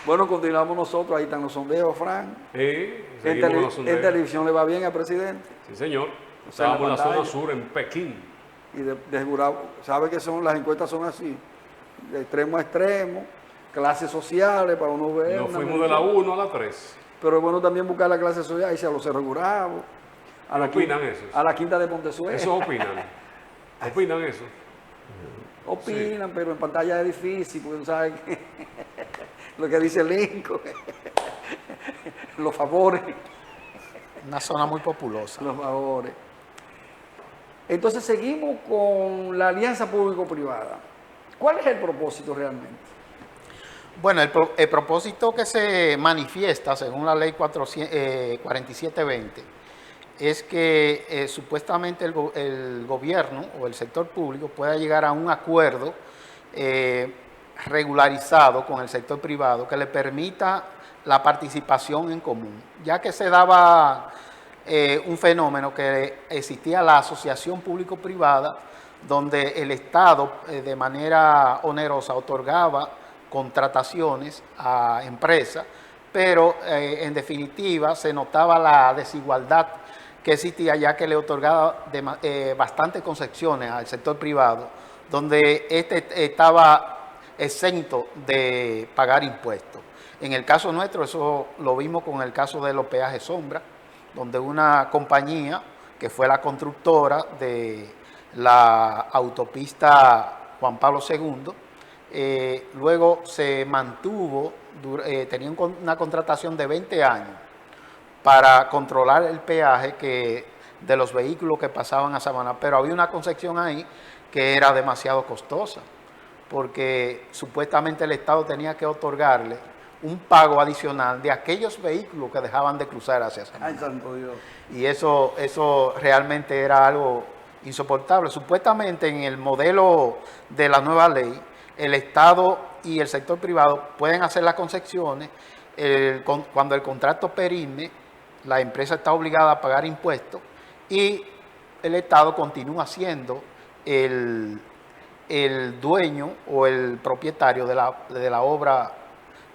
Bueno, continuamos nosotros, ahí están los sondeos, Frank. Sí, En, seguimos con los sondeos. televisión le va bien al presidente. Sí, señor. Está en la Estábamos en la zona pantalla. sur, en Pekín. Y de jurado, sabe que las encuestas son así, de extremo a extremo, clases sociales para uno ver. Nos una fuimos de la medición. 1 a la 3. Pero es bueno también buscar la clase social, y se a los Cerros Jurados, a la ¿Opinan quinta, esos? a la quinta de Pontezuela. Eso opinan. ¿Opinan eso? Opinan, pero en pantalla es difícil, porque tú sabes que lo que dice Lincoln, los favores. Una zona muy populosa. Los favores. Entonces seguimos con la alianza público-privada. ¿Cuál es el propósito realmente? Bueno, el propósito que se manifiesta según la ley 4720 es que supuestamente el gobierno o el sector público pueda llegar a un acuerdo regularizado con el sector privado que le permita la participación en común, ya que se daba un fenómeno que existía la asociación público-privada, donde el Estado de manera onerosa otorgaba contrataciones a empresas, pero en definitiva se notaba la desigualdad que existía, ya que le otorgaba bastantes concesiones al sector privado, donde este estaba exento de pagar impuestos. En el caso nuestro, eso lo vimos con el caso de los peajes sombra, donde una compañía que fue la constructora de la autopista Juan Pablo II, luego se mantuvo, tenía una contratación de 20 años para controlar el peaje de los vehículos que pasaban a Samaná, pero había una concesión ahí que era demasiado costosa, porque supuestamente el Estado tenía que otorgarle un pago adicional de aquellos vehículos que dejaban de cruzar hacia Samaná. Ay, santo Dios. Y eso realmente era algo insoportable. Supuestamente en el modelo de la nueva ley, el Estado y el sector privado pueden hacer las concesiones cuando el contrato perine, la empresa está obligada a pagar impuestos y el Estado continúa siendo el dueño o el propietario de la obra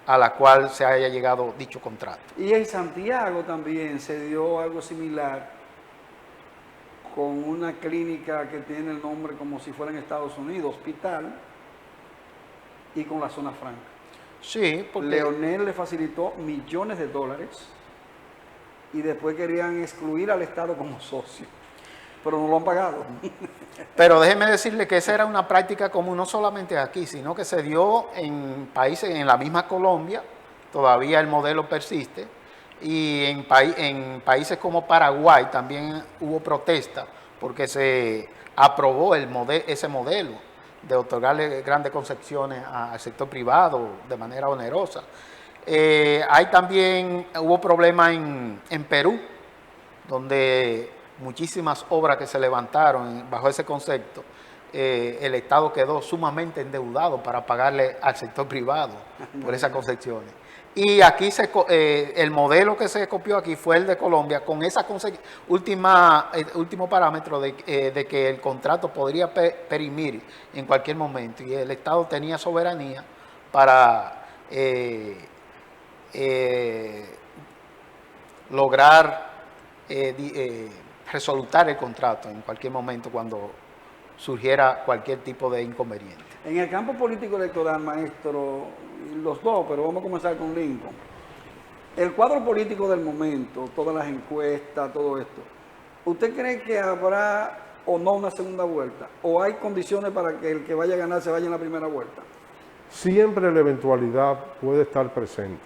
a la cual se haya llegado dicho contrato. Y en Santiago también se dio algo similar con una clínica que tiene el nombre como si fuera en Estados Unidos, hospital, y con la zona franca. Sí, porque Leonel le facilitó millones de dólares y después querían excluir al Estado como socio, pero no lo han pagado. Pero déjeme decirle que esa era una práctica común no solamente aquí, sino que se dio en países, en la misma Colombia, todavía el modelo persiste. Y en países como Paraguay también hubo protesta porque se aprobó ese modelo de otorgarle grandes concesiones al sector privado de manera onerosa. Hubo problemas en Perú, donde muchísimas obras que se levantaron bajo ese concepto, el Estado quedó sumamente endeudado para pagarle al sector privado por esas concesiones. Y aquí el modelo que se copió aquí fue el de Colombia, con esa último parámetro de que el contrato podría perimir en cualquier momento y el Estado tenía soberanía para lograr resolutar el contrato en cualquier momento cuando surgiera cualquier tipo de inconveniente. En el campo político electoral, maestro, los dos, pero vamos a comenzar con Lincoln. El cuadro político del momento, todas las encuestas, todo esto, ¿usted cree que habrá o no una segunda vuelta? ¿O hay condiciones para que el que vaya a ganar se vaya en la primera vuelta? Siempre la eventualidad puede estar presente.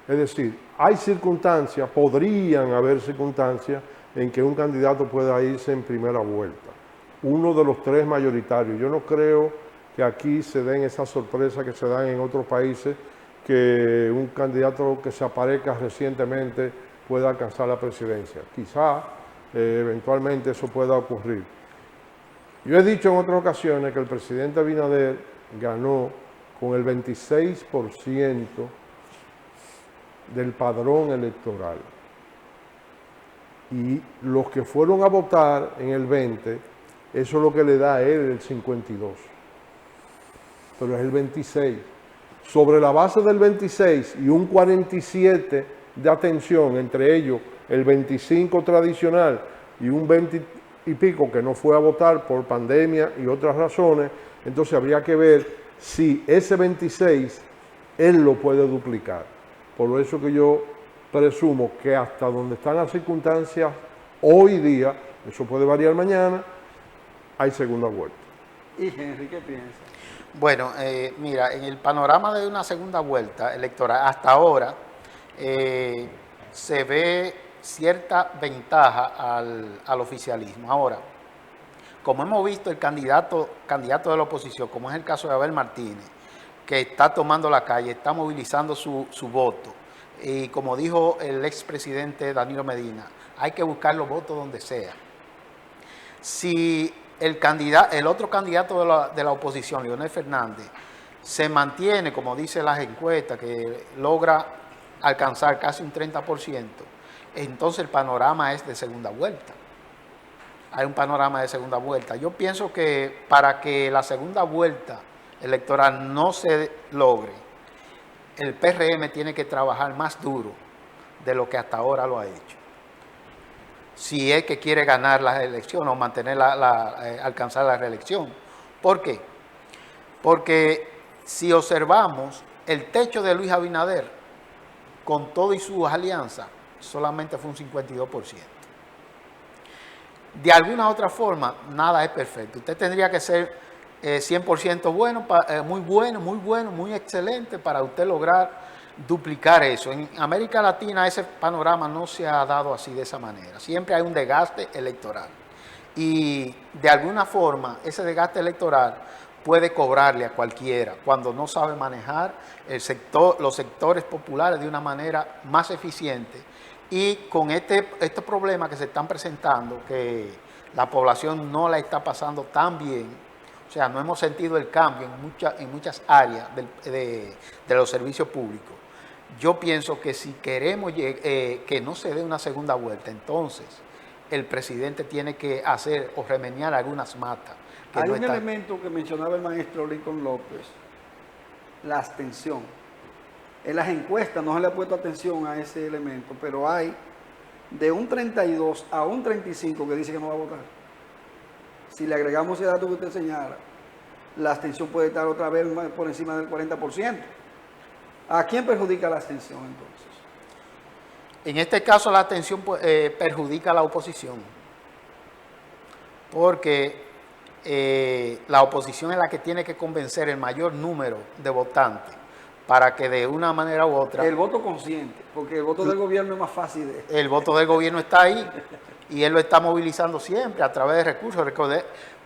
Es decir, hay circunstancias, podrían haber circunstancias en que un candidato pueda irse en primera vuelta. Uno de los tres mayoritarios. Yo no creo que aquí se den esas sorpresas que se dan en otros países, que un candidato que se aparezca recientemente pueda alcanzar la presidencia. Quizá eventualmente eso pueda ocurrir. Yo he dicho en otras ocasiones que el presidente Abinader ganó con el 26% del padrón electoral. Y los que fueron a votar en el 20, eso es lo que le da a él el 52. Pero es el 26. Sobre la base del 26 y un 47 de atención, entre ellos el 25 tradicional y un 20 y pico que no fue a votar por pandemia y otras razones, entonces habría que ver si ese 26 él lo puede duplicar. Por eso que yo presumo que hasta donde están las circunstancias hoy día, eso puede variar mañana, hay segunda vuelta. ¿Y Henry qué piensa? Bueno, mira, en el panorama de una segunda vuelta electoral, hasta ahora se ve cierta ventaja al oficialismo. Ahora, como hemos visto, el candidato de la oposición, como es el caso de Abel Martínez, que está tomando la calle, está movilizando su voto, y como dijo el expresidente Danilo Medina, hay que buscar los votos donde sea. Si el otro candidato de la oposición, Leonel Fernández, se mantiene, como dicen las encuestas, que logra alcanzar casi un 30%, entonces el panorama es de segunda vuelta. Hay un panorama de segunda vuelta. Yo pienso que para que la segunda vuelta electoral no se logre, el PRM tiene que trabajar más duro de lo que hasta ahora lo ha hecho. Si es que quiere ganar las elecciones o mantener alcanzar la reelección. ¿Por qué? Porque si observamos el techo de Luis Abinader, con todo y sus alianzas, solamente fue un 52%. De alguna otra forma, nada es perfecto. Usted tendría que ser 100% bueno, muy excelente para usted lograr duplicar eso. En América Latina ese panorama no se ha dado así, de esa manera. Siempre hay un desgaste electoral. Y de alguna forma ese desgaste electoral puede cobrarle a cualquiera cuando no sabe manejar los sectores populares de una manera más eficiente. Y con estos problemas que se están presentando, que la población no la está pasando tan bien, o sea, no hemos sentido el cambio en muchas áreas de los servicios públicos. Yo pienso que si queremos que no se dé una segunda vuelta, entonces el presidente tiene que hacer o remediar algunas matas. Hay un elemento que mencionaba el maestro Lincoln López, la abstención. En las encuestas no se le ha puesto atención a ese elemento, pero hay de un 32 a un 35 que dice que no va a votar. Si le agregamos ese dato que usted señala, la abstención puede estar otra vez por encima del 40%. ¿A quién perjudica la abstención entonces? En este caso la abstención perjudica a la oposición, porque la oposición es la que tiene que convencer el mayor número de votantes para que de una manera u otra... El voto consciente, porque el voto del gobierno es más fácil de... El voto del gobierno está ahí y él lo está movilizando siempre a través de recursos.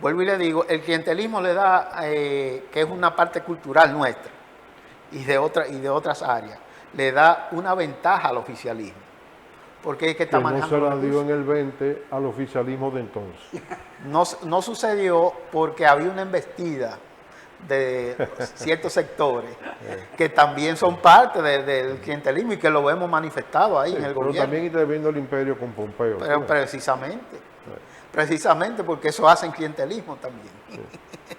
Vuelvo y le digo, el clientelismo le da, que es una parte cultural nuestra y de otras áreas, le da una ventaja al oficialismo. Porque es que está manejando no se la dio en el 20 al oficialismo de entonces. No sucedió porque había una embestida de ciertos sectores que también son parte del clientelismo y que lo vemos manifestado ahí en el gobierno. Pero también intervino el imperio con Pompeo. Pero precisamente porque eso hacen clientelismo también.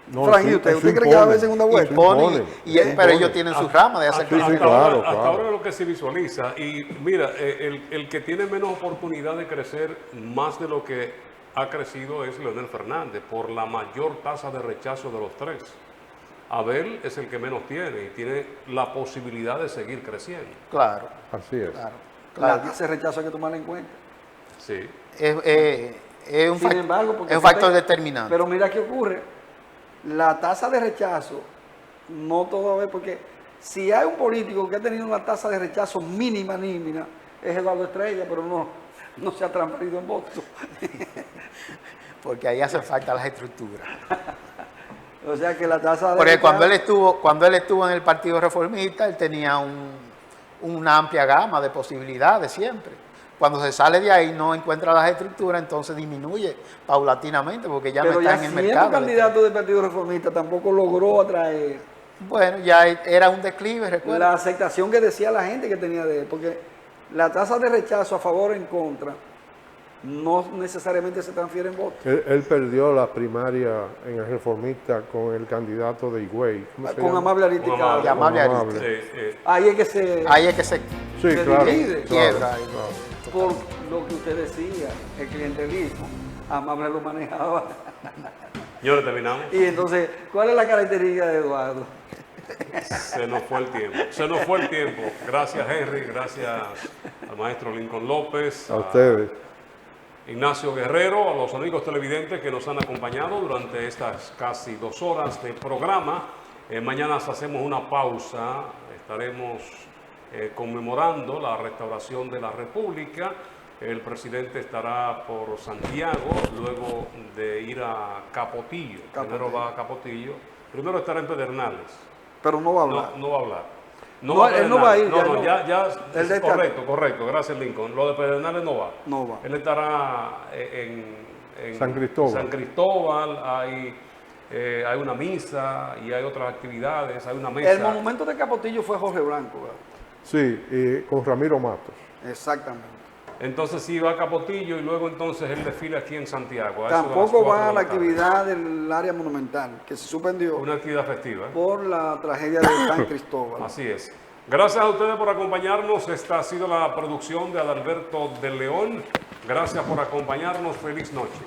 No, Frank, ¿y usted cree que va a haber segunda vuelta? Pero ellos tienen su rama de hacer clientelismo. Hasta ahora lo que se visualiza, y mira, el que tiene menos oportunidad de crecer más de lo que ha crecido es Leonel Fernández, por la mayor tasa de rechazo de los tres. Abel es el que menos tiene y tiene la posibilidad de seguir creciendo. Claro. Así es. Claro. La tasa de rechazo hay que tomarla en cuenta. Sí. Es un factor determinante. Pero mira qué ocurre. La tasa de rechazo, no todavía, porque si hay un político que ha tenido una tasa de rechazo mínima, es Eduardo Estrella, pero no se ha transferido en voto. Porque ahí hacen falta las estructuras. O sea que la tasa de Porque rechazo... cuando él estuvo en el Partido Reformista, él tenía una amplia gama de posibilidades siempre. Cuando se sale de ahí no encuentra las estructuras, entonces disminuye paulatinamente porque ya no está en el mercado. Pero candidato del Partido Reformista tampoco logró atraer... Bueno, ya era un declive, recuerda. La aceptación que decía la gente que tenía de él, porque la tasa de rechazo a favor o en contra no necesariamente se transfiere en votos. Él perdió la primaria en el Reformista con el candidato de Higüey. Con Amable Aristical. Ahí es que se divide. Quiebra. Por lo que usted decía, el clientelismo, Amable lo manejaba. Yo lo terminamos. Y entonces, ¿cuál es la característica de Eduardo? Se nos fue el tiempo. Gracias, Henry. Gracias al maestro Lincoln López. A ustedes. Ignacio Guerrero, a los amigos televidentes que nos han acompañado durante estas casi 2 horas de programa. Mañana hacemos una pausa. Estaremos conmemorando la restauración de la República. El presidente estará por Santiago, luego de ir a Capotillo. Primero va a Capotillo. Primero estará en Pedernales. Pero no va a hablar. No va a hablar. Él no va a ir. Correcto. Gracias, Lincoln. Lo de Pedernales no va. No va. Él estará en San Cristóbal. San Cristóbal. Hay una misa y hay otras actividades. Hay una mesa. El monumento de Capotillo fue Jorge Blanco, ¿verdad? Sí, con Ramiro Matos. Exactamente. Entonces sí va a Capotillo y luego entonces el desfile aquí en Santiago. Tampoco va a la actividad del área monumental, que se suspendió. Una actividad festiva. Por la tragedia de San Cristóbal. Así es. Gracias a ustedes por acompañarnos. Esta ha sido la producción de Adalberto de León. Gracias por acompañarnos. Feliz noche.